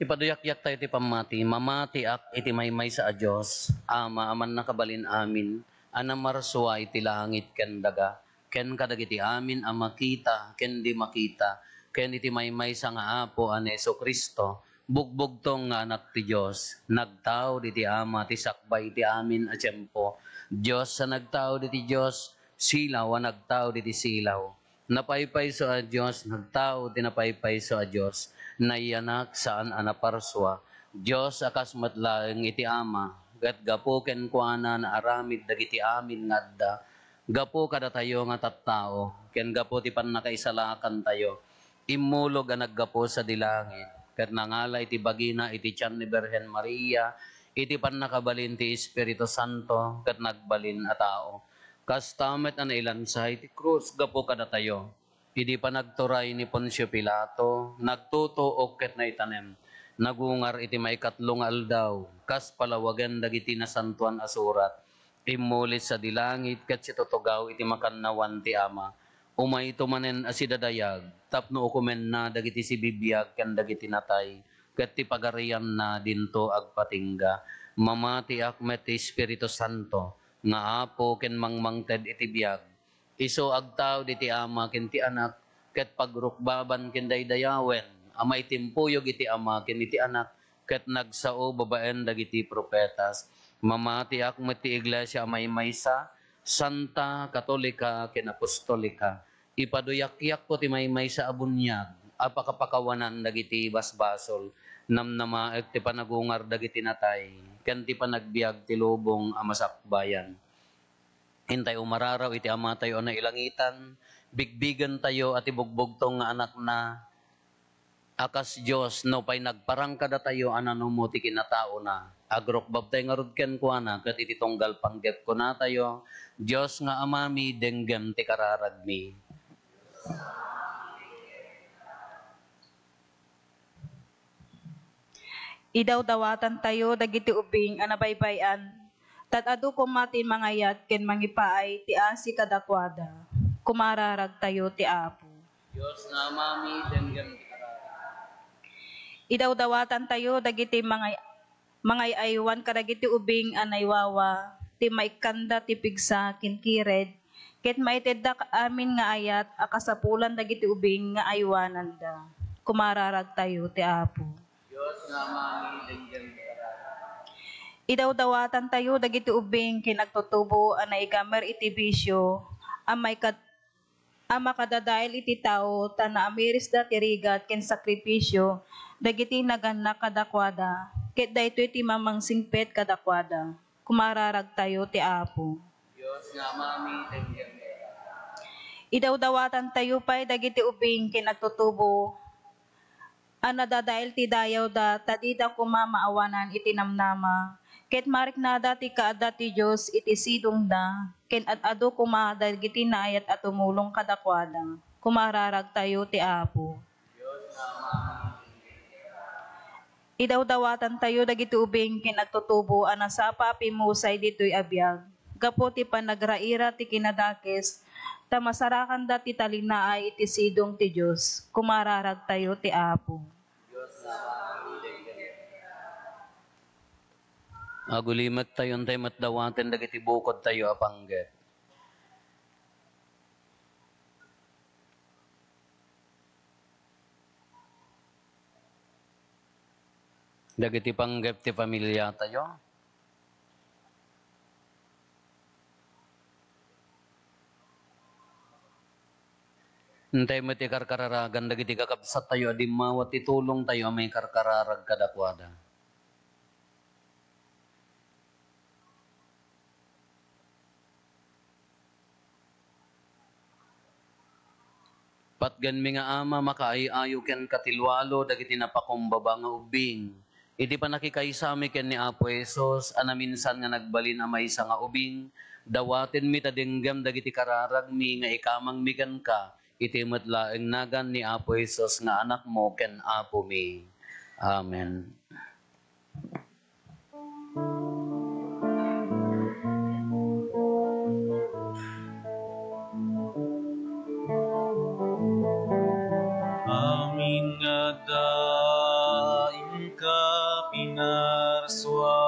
Ipaduyak-yak tayo iti pamati, mamati ak iti maymay sa Diyos, ama aman nakabalin amin, anamarswa iti langit ken daga, ken kadagiti amin ang makita, ken di makita, ken iti maymay sa nga apo an Hesu Kristo, bugbog tong nga anak ti Diyos, nagtao diti ama, ti sakbay ti amin a tiyempo, Diyos sa nagtao diti Diyos, silaw a nagtao diti silaw, napaypay so a Diyos, nagtao ti napaypay so a Diyos, naiyanak saan anaparswa, Diyos akas matlaeng iti ama, gat gapo ken kuana na aramid dagiti amin ngadda, gapo kada tayo nga tattao, ken gapo ti pannakaisalakan tayo, imulog ang naggapo sa dilangit, ket nangala iti bagina iti tiyan ni Birhen Maria, iti pannakabalin ti Espiritu Santo, ket nagbalin a tao. Kastamet an ilansay ti krus, gapo kada tayo. Idi pa nagturay ni Poncio Pilato, nagtutuok ket na itanem, nagungar iti maikatlong aldaw, kas palawagan dagiti nasantuan asurat, imulit sa dilangit ket situtugaw iti makannawan ti ama, umay tumanen asidadayag, tapno ukumen na dagiti si bibiyag ken dagiti natay, ket ti pagarian na dinto agpatingga, mamati akmet ti Espiritu Santo, nga apo ken mangmangted iti biyag, iso agtaw diti ama ken ti anak, ket pagrukbaban ken daydayawen, amay timpuyog iti ama ken iti anak, ket nagsao babaen dagiti propetas. Mamati akmet ti iglesia amay maysa, Santa, Katolika, ken Apostolika. Ipaduyak-yak ko ti maysa abunyag, apakapakawanan dagiti basbasol, namnamaek ti panagungar dagiti natay, ken ti panagbiag ti lubong a masakbayan. Hintay umararaw iti ama tayo na ilangitan, bigbigan tayo at ibugbog tong nga anak na akas Diyos no pay nagparang kada tayo anano mo ti kinatao na. Agrokbab tayo nga rudken ko na kat iti tonggal panggep ko na tayo. Diyos nga amami denggem ti kararagmi. Idaw-dawatan tayo dagiti ubing anabaybayan, tat adu kumati mangayat ken mangipaay ti asi kadakwada. Kumararag tayo ti Apo. Diyos nga amami denggem ti kararagmi. Idaw-dawatan tayo dagiti mangayaywan kadagiti ubing anaywawa, ti maikanda ti pigsa kinkired, ket maiteddak amin nga ayat akasapulan dagiti ubing nga aywananda. Kumararag tayo ti Apo. Diyos nga amami denggem ti kararagmi. Idaw-dawatan tayo dagiti ubing kinagtutubo anaigamer iti bisyo, makadadail iti tao tana amiris da tirigat ken sakripisyo dagiti naganak kadakwada ket daytoy ti mamangsingpet kadakwada. Kumararag tayo ti Apo. Diyos nga amami denggem ti kararagmi. Idaw-dawatan tayo pay dagiti ubing kinagtutubo anadadail ti dayaw da tadida kumamaawanan iti namnama ket mariknada ti kaadda ti Dios iti sidong da ken ad-adu kuma dagiti naayat at tumulong kadakwada. Kumararag tayo ti Apo. Diyos nga amami. Idaw-dawatan tayo dagiti ubing kinagtutubo anasapa pimusay ditoy abiyag. Gapo ti panagraira ti kinadakes ta masarakan da ti talinaay iti sidong ti Dios. Kumararag tayo ti Apo. Diyos nga amami denggem ti kararagmi. Agulimat tayo tayo matdawaten dagiti bukod tayo apangget. Dagiti panggep ti pamilya tayo. Hintay mo ti karkararagan dagiti kakabsat tayo adimawat ti tulong tayo may karkararag kadakwada. Patgan mi nga ama makaayo ken katilwalo dagiti napakumbaba nga ubing. Iti panakikaysami ken ni Apo Jesus ana minsan nga nagbalin amay sa nga ubing. Dawaten mi tadenggam dagiti kararag mi nga ikamang mi ken ka. Iti metlaeng nagan ni Apo Jesus nga anak mo ken Apo mi. Amen. Amin nga daing ka pinarswa,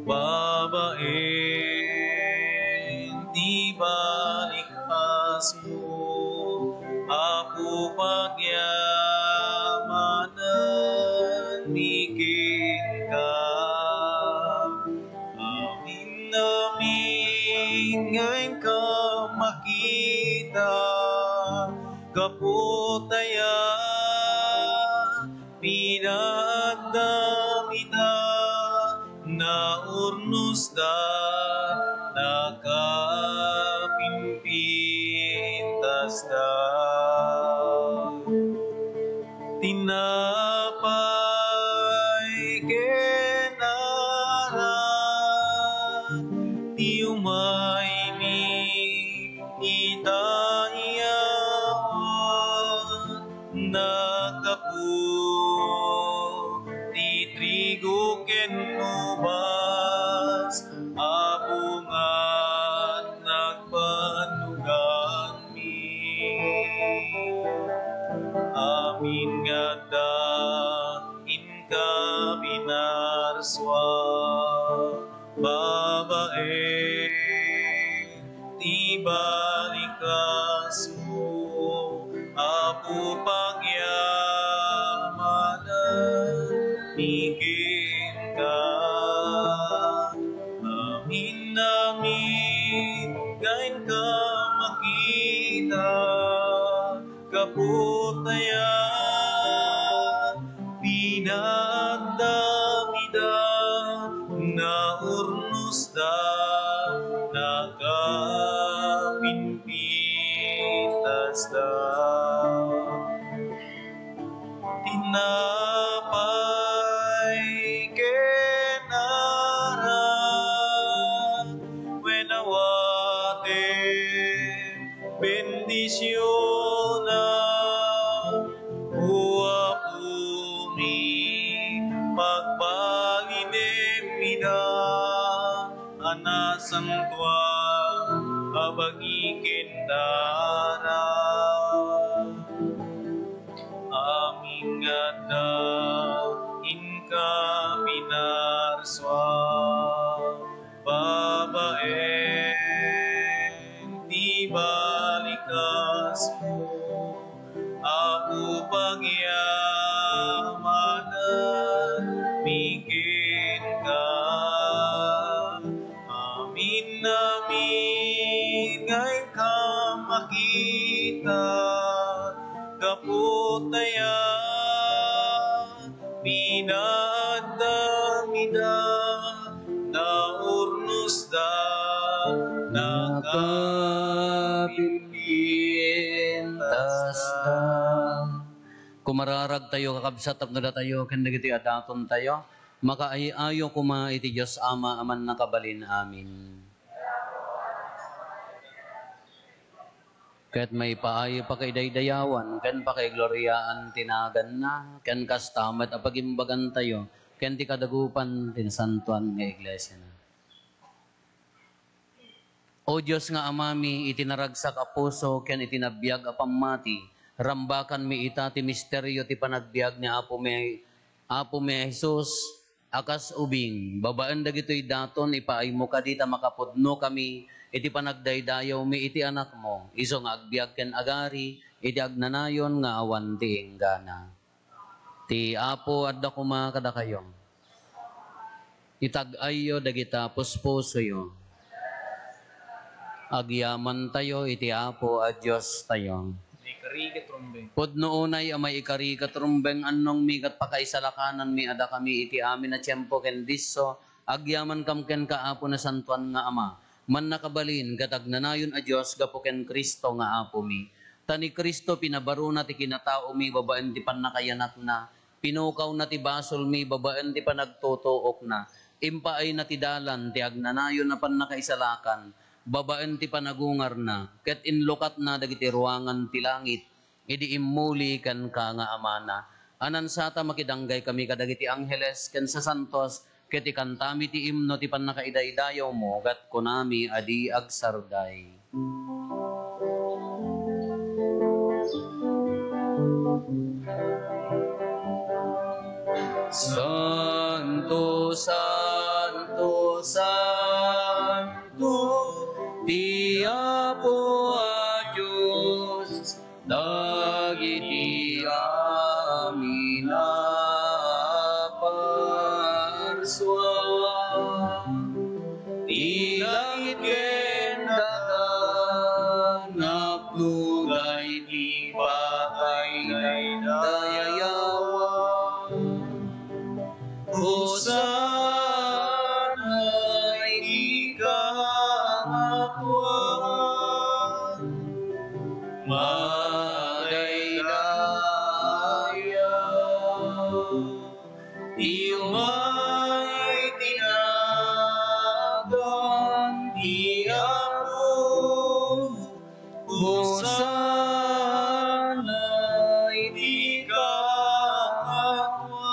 babaeng di balikas mo, Apo pagyamanan mikin ka. Amin namin ngayon ka makita, kaputaya pinagdamida na urnos da nakapimpintas da tinapay kenaran ti umay mi itayawan nakapu ti trigo ken ubas abungan nagpanugan mi. Amin nga inka binarswa, babae di balikas mo, Apo pagyamanan mikin ka. Amin namin ngayon ka makita, kaputaya pinagdamida na urnos da nakapimpintas da tinapay kenaran wenawaten bendisyonan uapumi pagpaginemida anasantuan abagiken dara. Amin nga inka pinarswa, babaeng di balikas mo, Apo pagyamanan mikin ka. Amin namin ngayon ka makita, kaputaya pinagdamida na urnos da Nakapimpintas da. Kumararag tayo kakabsat tapno da tayo ken dagiti adaton tayo. Makaayo kuma iti Dios Ama aman nakabalin amin. Ket may paayo pa kay daydayawan, ken pa kay gloryaan tinagan na, ken kastamat apagimbagan tayo, ken ti kadagupan tin santuan nga iglesia na. O Diyos nga amami, itinaragsak a puso, ken itinabiyag a pamati, rambakan mi ita ti misteryo ti panagbiag ni Apo mi Jesus, akas ubing, babaan dagitoy daton, ipaay mo ka dita makapudno kami, iti panagdaydayaw mi iti anak mo, iso nga agbiag ken agari, iti agnanayon nga awan ti inggana. Ti Apo adda kuma kada kayo. Itag-ayo dagita puspusoyo. Agyaman tayo iti Apo a Dios tayo. Ikarigat rumbeng. Pudno unay amay ikarigat rumbeng annong mi kat pakaisalakanan mi ada kami iti amin na tiyempo ken disso, agyaman kam ken kaapo na santuan nga ama. Man nakabalin, gatagnanayon a Diyos, gapo ken Kristo nga Apo mi. Tani Kristo pinabaro na ti kinatao mi babaan ti panakayanak na. Pinukaw na ti basol mi babaan ti panagtutuok na. Impaay na ti dalan ti agnanayon na panakaisalakan. Babaan ti panagungar na. Ket inlukat na dagiti ruangan ti langit. Idi immuli kan ka nga amana. Anan sata makidanggay kami kadagiti angheles ken sa santos. Ket ikantami ti imno ti panakaidaydayaw mo. Gat kunami adi agsarday. Santo, Santo, Santo, ti Apo a Diyos, dagiti amin aparswa. Ti langit ken dagat, napnugay ti patay dayayawa. Hosana ika atwa, madaydayaw, di umay tinagan di Apo. Hosana ika atwa.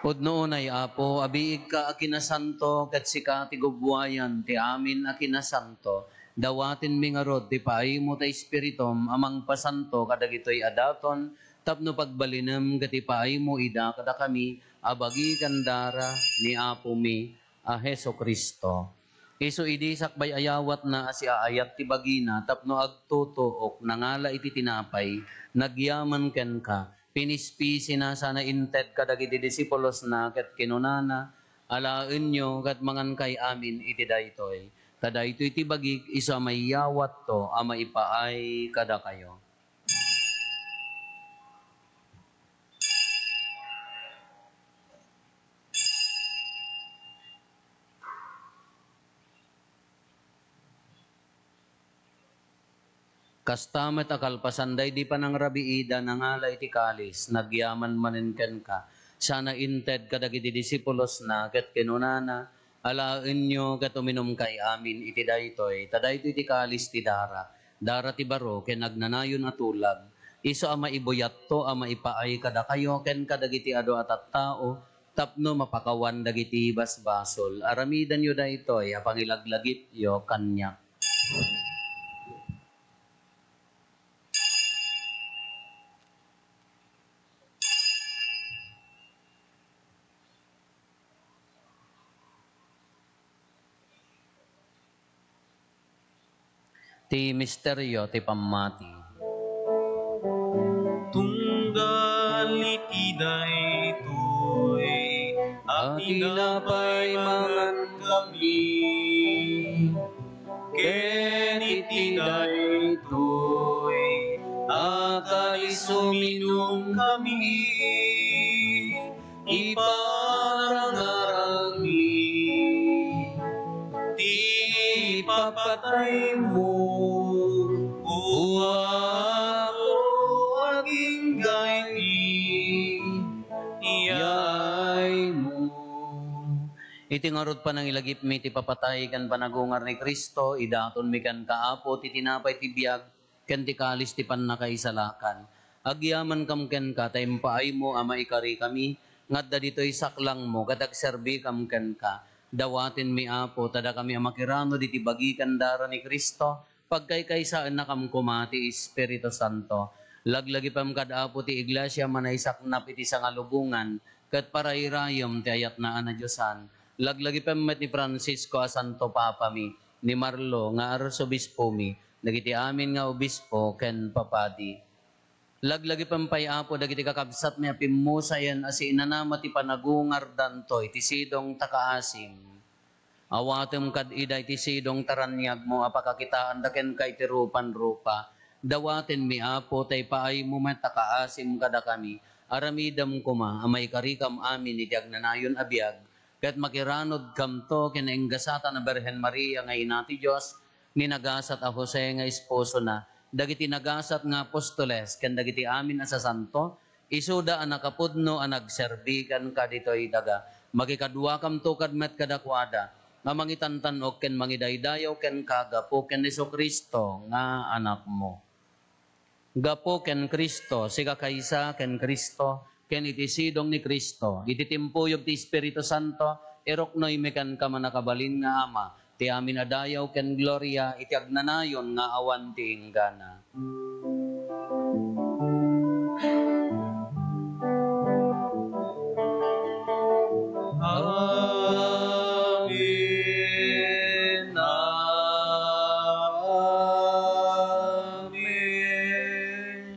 Pudnoon ay Apo, abiig ka akinasanto, kat sika ti gubwayan, ti amin akinasanto. Dawatin mi nga rod, ti paay mo ta Espiritum, amang pasanto, kadagitoy adaton, tapno pagbalinem, kat ti paay mo ida, kada kami, abagi kandara, ni Apo mi, a Heso Kristo. Iso idi sakbay ayawat na si aayat ti bagina, tapno agtutuok, nangala iti tinapay, nagyaman ken ka, pinispisi na sana inted kadagiti disipulos na ket kinunana, alaen nyo kat mangan kay amin iti daytoy. Kadaytoy iti bagik isa mayawat to, ama ipaay kada kayo. Kastamet akalpasanday di pa ng rabiida nangala iti kalis, nagyaman maninken ka. Sana inted kadagiti disipulos na ket kinunana, alaen nyo ket uminom kay amin iti daytoy. Tadaytoy iti kalis ti dara, dara ti baro ken nagnanayon atulag. Iso ama ibuyat to, ama ipaay kada kayo ken kadagiti ado at tao, tapno mapakawan dagiti basbasol. Aramidan yo daytoy, apangilaglagip yo kanyak. Ti misteryo ti pammati. Tunggal iti daytoy, At tinapay mangan kami, ken iti daytoy, akalis uminom kami, iparangarang mi, ti papatay mo, o ako aging gayni, iyay mo. Iti ngarod pa nang ilagip mi ti papatay kan panagungar ni Kristo, idaton mi kan kaapo ti tinapay ti biag, ken ti kalis ti pannakaisalakan. Agyaman kam ken ka, taimpaay mo ama ikari kami, ngadda dito'y saklang mo, katagserbi kam ken ka. Dawatin mi Apo, tada kami amakirano di tibagi kandara ni Kristo, pagkaykaysaan na kam kumati Espiritu Santo. Laglagi pam kad Apo ti iglesia manaysaknap iti sangalubungan, kat parayrayom ti ayat na anadyosan. Laglagi pam met ni Francisco a Santo Papa mi, ni Marlo nga arsobispo mi, nagiti amin nga obispo ken papadi. Laglagi pampay Apo dagiti kakabsat mi apimusayan asi inanama ti panagungar dantoy ti sidong takaasim. Awatem kad ida ti sidong taranyag mo apakakitaan daken kay ti rupan-rupa. Dawaten mi Apo tay paay mo met takaasim kada kami. Aramidam kuma amay karikam amin iti agnanayon abiyag. Ket makiranod kam to kinainggasata na Berhen Maria nga ina ti Dios. ni nagasat a Jose nga esposo na, dagiti nagasat nga apostoles, ken dagiti amin a sasanto, isuda ang nakapudno ang nagserbikan ka dito'y daga, magikadwa kam tukad met kadakwada, nga mangitantanog ken mangidaydayaw ken kagapo ken Hesus Kristo nga anak mo. Gapo ken Kristo, siga kaysa ken Kristo, ken itisidong ni Kristo, ititimpuyog ti Espiritu Santo, eroknoy mekan ka manakabalin nga ama, ti amin adayaw ken gloria, iti agnanayon nga awan ti inggana. Amen. Amen.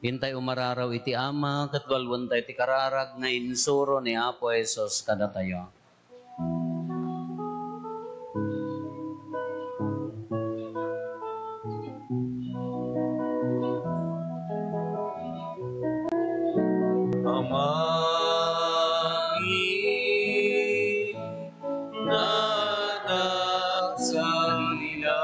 Hintay umararaw iti ama, katwalwan tayo ti kararag nga insuro ni Apo Hesus kada tayo. Amangin nadak sa ilangin,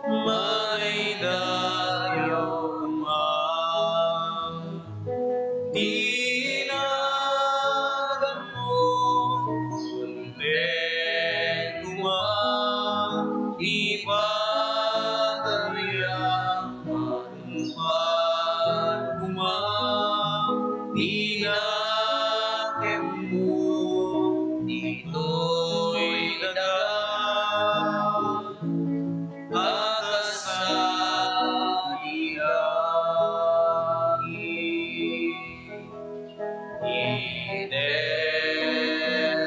may dayaw man, dinagan mo, unten kuman, ipagayang manumpan kuman, dinakem mo, dito'y dagan, akasan ilangin, iden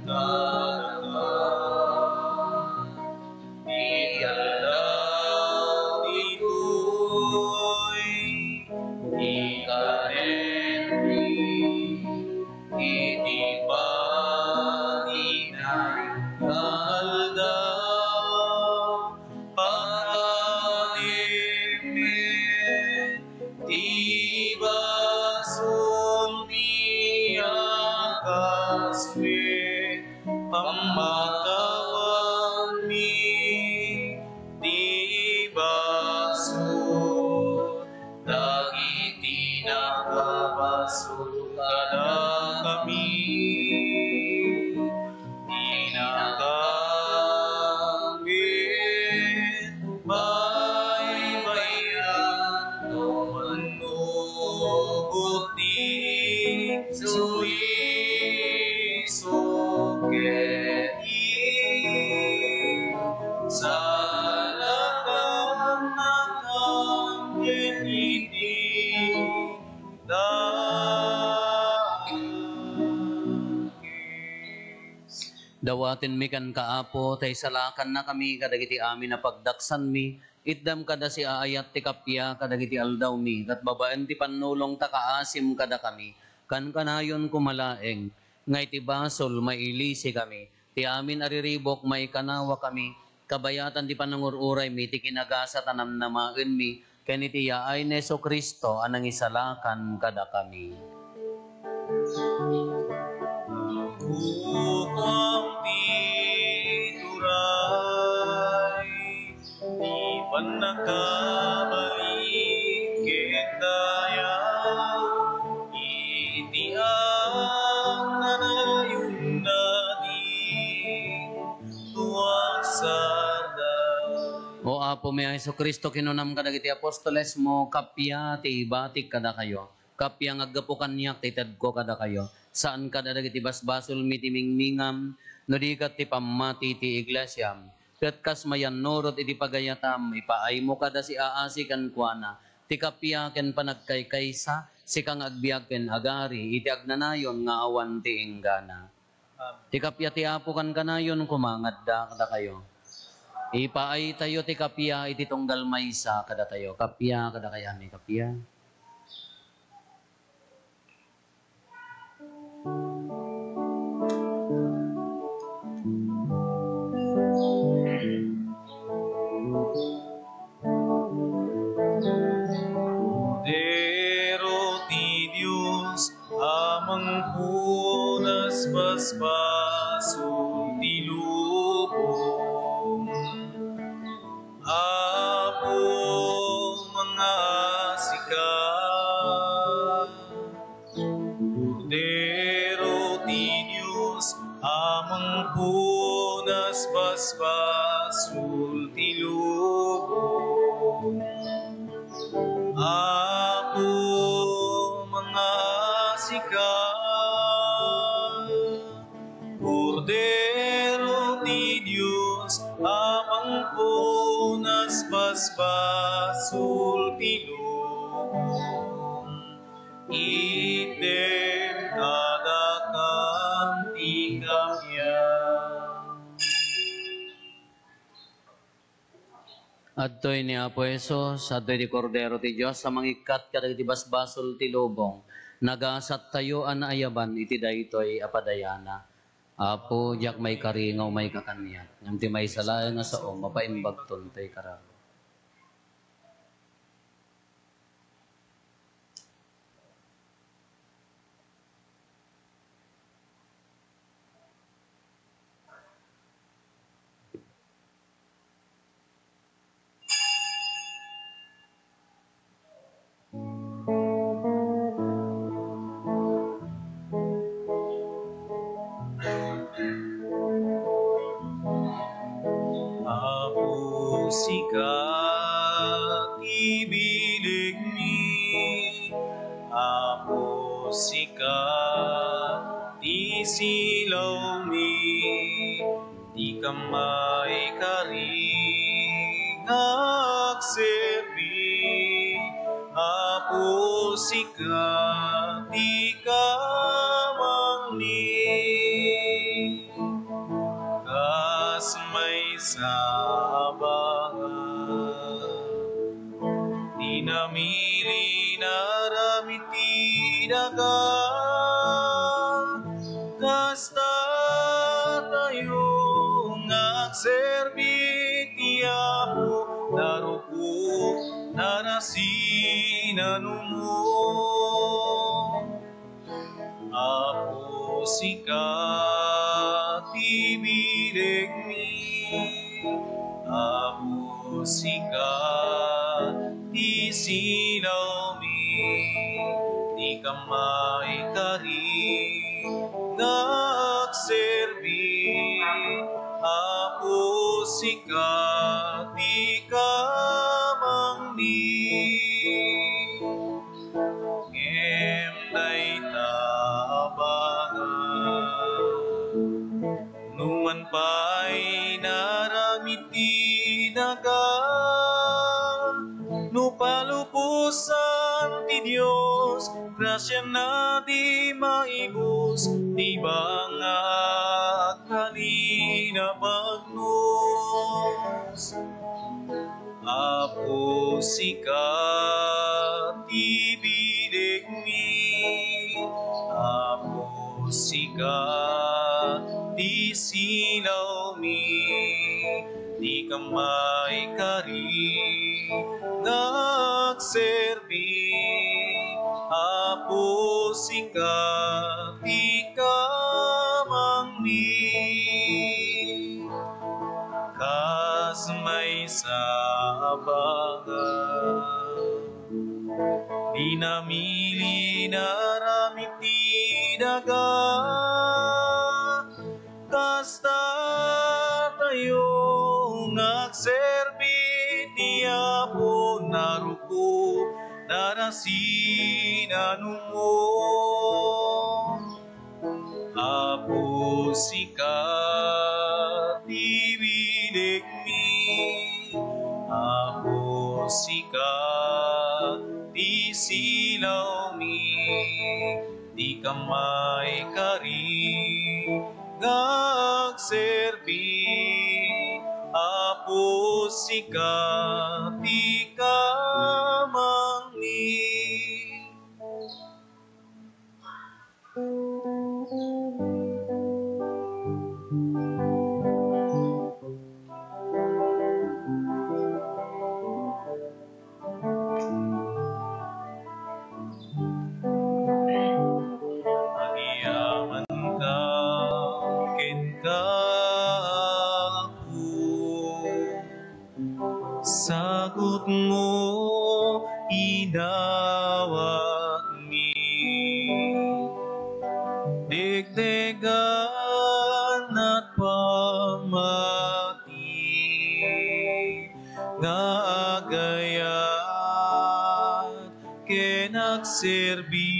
daragan, iyalaw ito'y ikanenri, iti paninay kaldaw, pagkanimin, di basul niyakas pamatawan mi, di basul, dagiti nakabasul kada kami, dinakangin, baybayan, no manugot di suisuketi, salakang nakangin iti dagis. Dawatin mi kan kaapo, tay salakan na kami kadagiti amin na pagdaksan mi, itdam kada si aayat ti kapya kadagiti aldaw mi, kat babaen ti panulong ta kaasim kada kami, kan kanayon kumalaeng, ngay ti basol mailisi kami, ti amin ariribok may kanawa kami, kabayatan ti panangururay mi, ti kinagasa tanamnamaen mi, ken iti yaay ni Hesus Kristo anang isalakan kada kami. Upang tituray, di panagkabalik kitaya, iti ang nanayon natin, tuwang sada. O Apo mi Hesus Kristo, kinunam kadagiti apostoles mo, kapya ti ibatik kada kayo, kapya ngaggapo kanyak ti tedko kada kayo, saan kada dagiti basbasol mi ti mingmingam, no di kat ti pamati ti iglesyam, ket kas mayan norot iti pagayatam, ipaay mo kada si aasi kan kuana, ti kapya ken panagkaykaysa, si kang agbiag ken agari, iti agnanayon nga awan ti inggana. Ti kapya ti Apo kan kanayon kumangadda kada kayo. Ipaay tayo ti kapya iti tunggal maysa kada tayo. Kapya kada kayami kapya. Dero ti Diyos amang punas basbaso, tilubong. Apo mga sikat, Cordero ti Diyos, amang punas basbasul tilubong. Apo mga sikat, Cordero ti Diyos, amang punas basbasul tilubong. Item kada kanti kamya. Adtoy ni Apo Esos, adtoy di Cordero ti Diyos, sa mangikat kadagiti basbasol ti lubong, nagasat tayo ayaban iti daytoy apadayana. Apo, diyak may karingaw may kakanya, ngam ti may salayan nga sao, mapaimbag tontay kararo. Apo sikat ibilig mi, Apo sikat ti silaw mi, di kamay karingak serbi. Apo sikat di kamang ni, kas may sabangan, di namili naramiti daga, kasta tayo ngagserbi ti Apo, naruko narasinanumo. Apo sikat ibilig mi, Apo sikat ti silaw mi, di kamay karingak serbi. Apo sikat di kamang ni, ngem dayta abangan, numan pa'y naramiti daga, nupalupusan ti Diyos, grasya na di maibus, di banga kalina bagnos. Apo sikat ibilig mi, Apo sikat di silaw mi, di kamay karingak serbi. Apo sikat di kamang ni, kas may sabangan, di namili naramiti daga, kasta tayo ngagserbi ti Apo, naruko narasinanumo. Apo sikat ibilig mi, Apo sikat di silaw mi, di kamay karingak serbi. Apo sikat di kamang ni. Agyaman ka, ken ka Agut mo inawat mi, degdegan at pamati, nga agayat kenagserbi.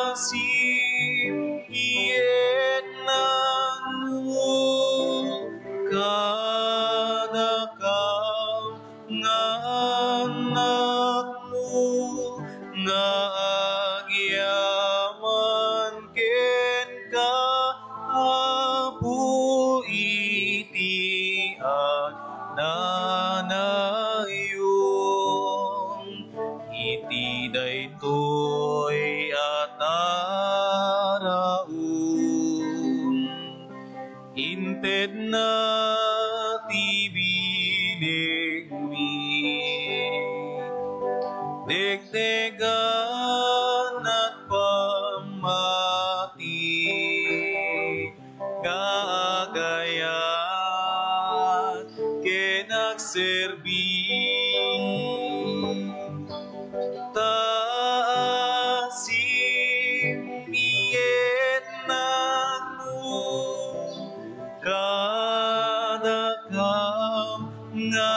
Asim iyet nanu kadakam nga anak mo, nga agyaman ken ka apo iti at nanayon, iti daytoy at araon, inted na tibinig mi, degdegan at pamati, kaagayat kenagserbi. Taasim iyet nanu kadakam nga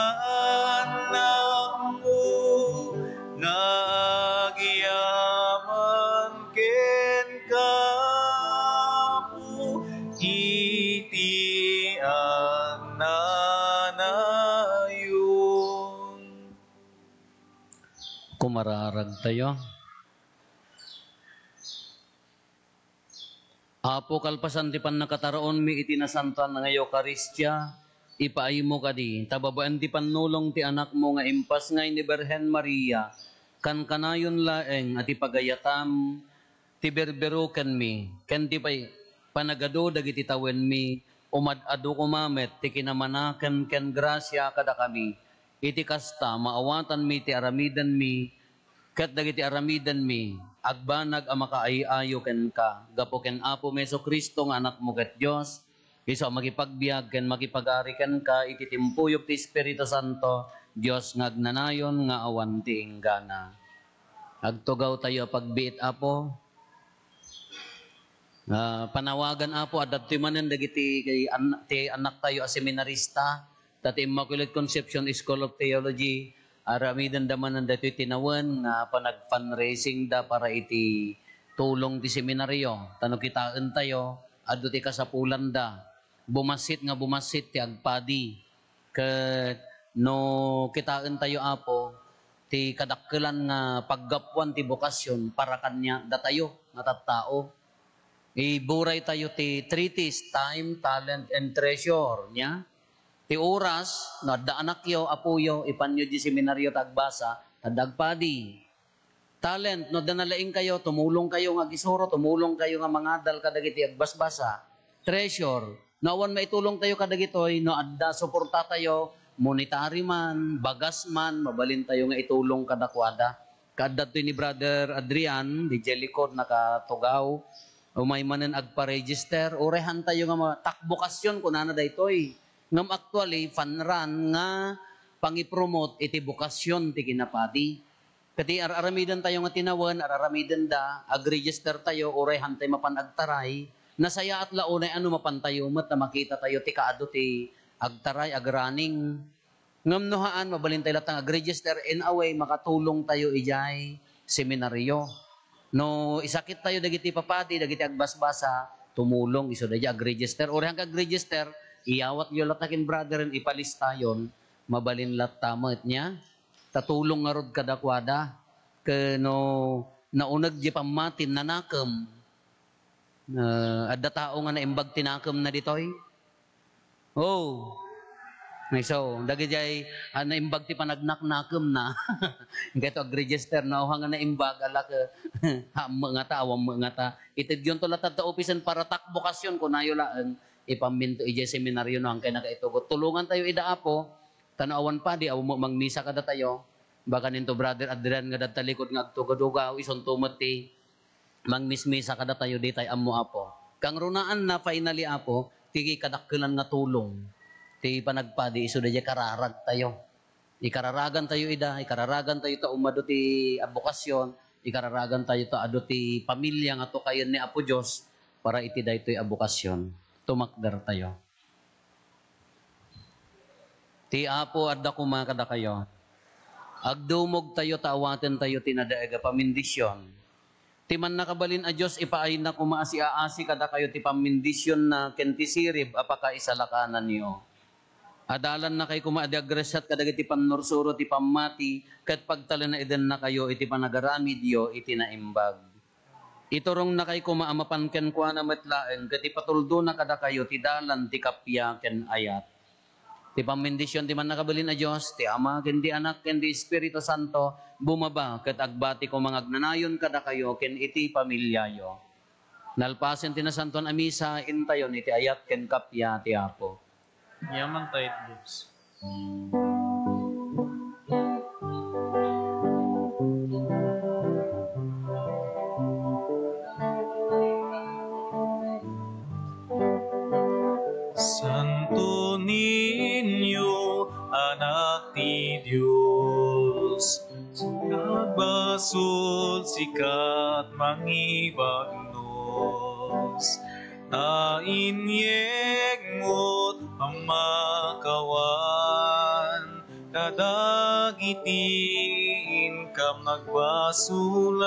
anak mo, nga agyaman ken kapo iti ang nanayon. Kumararag tayo. Apo kalpasan ti pan nakataroon mi iti nasantuan nga Eukaristya, ipaay mo kadi, tababaan ti panulong ti anak mo nga impas ngay ni Birhen Maria, kan kanayon laeng at ipagayatam, ti berbero ken mi, ken ti panagado dagiti tawen mi, umad-ado kumamet, ti kinamanaken ken grasya kada kami, iti kasta maawatan mi ti aramidan mi, ket dagiti aramidan mi, agbanag a makaayayo ken ka, gapo ken Apo Meso Kristo nga anak mo ket Dios, iso makipagbiag ken makipagari ken ka, iti timpuyog ti Espiritu Santo, Dios nga agnanayon nga awan ti inggana. Agtugaw tayo pagbiit Apo, panawagan Apo, adapti manen dagiti ti anak tayo a seminarista, dati Immaculate Conception School of Theology, aramidan daman ang dato'y tinawan nga panag-fundraising da para iti tulong ti seminaryo. Tano kitaan tayo, ado ti kasapulan da. Bumasit ti agpadi. No kitaan tayo Apo, ti kadakkelan nga paggapuan ti bokasyon para kanya da tayo nga tattao. Iburay tayo ti treatise, time, talent, and treasure niya. Ti oras, no, da anak yo, apuyo, ipanyo di seminaryo tagbasa, tadagpadi. Talent, no, danalaing kayo, tumulong kayo nga gisuro, tumulong kayo nga mangadal kadagiti agbasbasa. Treasure, no, awan maitulong tayo kadagitoy, no, adda suporta tayo, monetary man, bagas man, mabalin tayo nga itulong kadakwada. Kadto ni Brother Adrian, di Jellicod, nakatugaw, umay manen agpa-register, urehan tayo nga takbokasyon, kunana da itoy. Ngam actually, fanran nga pangipromote iti bokasyon ti kinapadi. Kati aramidan tayo nga tinawan, aramidan da, agregister tayo, urehan tayo mapanagtaray, nasaya at launay ano mapantayo mat na makita tayo ti kaado ti agtaray, agraning. Ngam nohaan, mabalin tayo latang agregister, in a way, makatulong tayo ijay seminaryo. No, isakit tayo dagiti papadi, dagiti agbasbasa, tumulong, iso da agregister, urehan ka agregister, iyawat yung latakin brother, ipalista yon, mabalin lat tamat niya, tatulong nga rod kadakwada, no, naunag di pamatin nanakam, adda tao nga naimbag tinakam na ditoy. Oh, so, dagi jay, naimbag ti panagnak-nakam na, gato ag-register na, o nga naimbag, ala ka, mga ta, awang mga ta, itid yun to latad ta opisan para takbokasyon, kung nayolaan, ipaminto ije seminaryo no ang kay nakaitugot. Tulungan tayo idaapo, tanawan pa di aw magmisa kada tayo. Baka ninto Brother Adrian nga datalikod nga agtugadugaw ison tumati mangmismisa kada tayo di tay ammo Apo. Kang runaan na finally Apo, ti kadakkelan nga tulong. Ti panagpadi iso da kararag tayo. Ikararagan tayo ikararagan tayo ta umado ti abokasyon, ikararagan tayo ta ado ti pamilya nga to kayon ni Apo Dios para iti daytoy abokasyon. Tumakder tayo. Ti Apo adda kuma kada kayo. Agdumog tayo taawaten tayo tinadaega pamindisyon. Ti man nakabalin a Dios ipaay na kumaasi aasi kada kayo ti pamindisyon na ken ti sirib apaka isalakanan niyo. Adalan na kayo kumaadiagresat kadag iti pannursuro ti pamati kat pagtala na eden na kayo iti panagaramid yo iti naimbag. Iturong na kayo kumaamapan ken kwa na metlaeng kat ipatuldo na kada kayo ti dalan ti kapya ken ayat. Ti pamindisyon ti man nakabilin na Diyos, ti Ama ken ti Anak ken ti Espiritu Santo bumaba kat agbati ko mga agnanayon kada kayo ken iti pamilyayo. Nalpasen ti nasanton a misa intayon iti ayat ken kapya ti Apo. Yaman tayo Diyos. Santo Niño, anak ni Diyos, nagbasol sikat mangibagnos, nainyeg mo't amakawan, kadagitiin kam nagbasulan,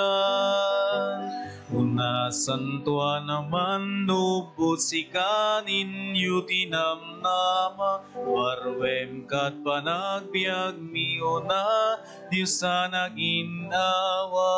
una santua naman nubot si kanin yu tinamnama, warwem kat panagbiag miyo na Diyos sa naginawa.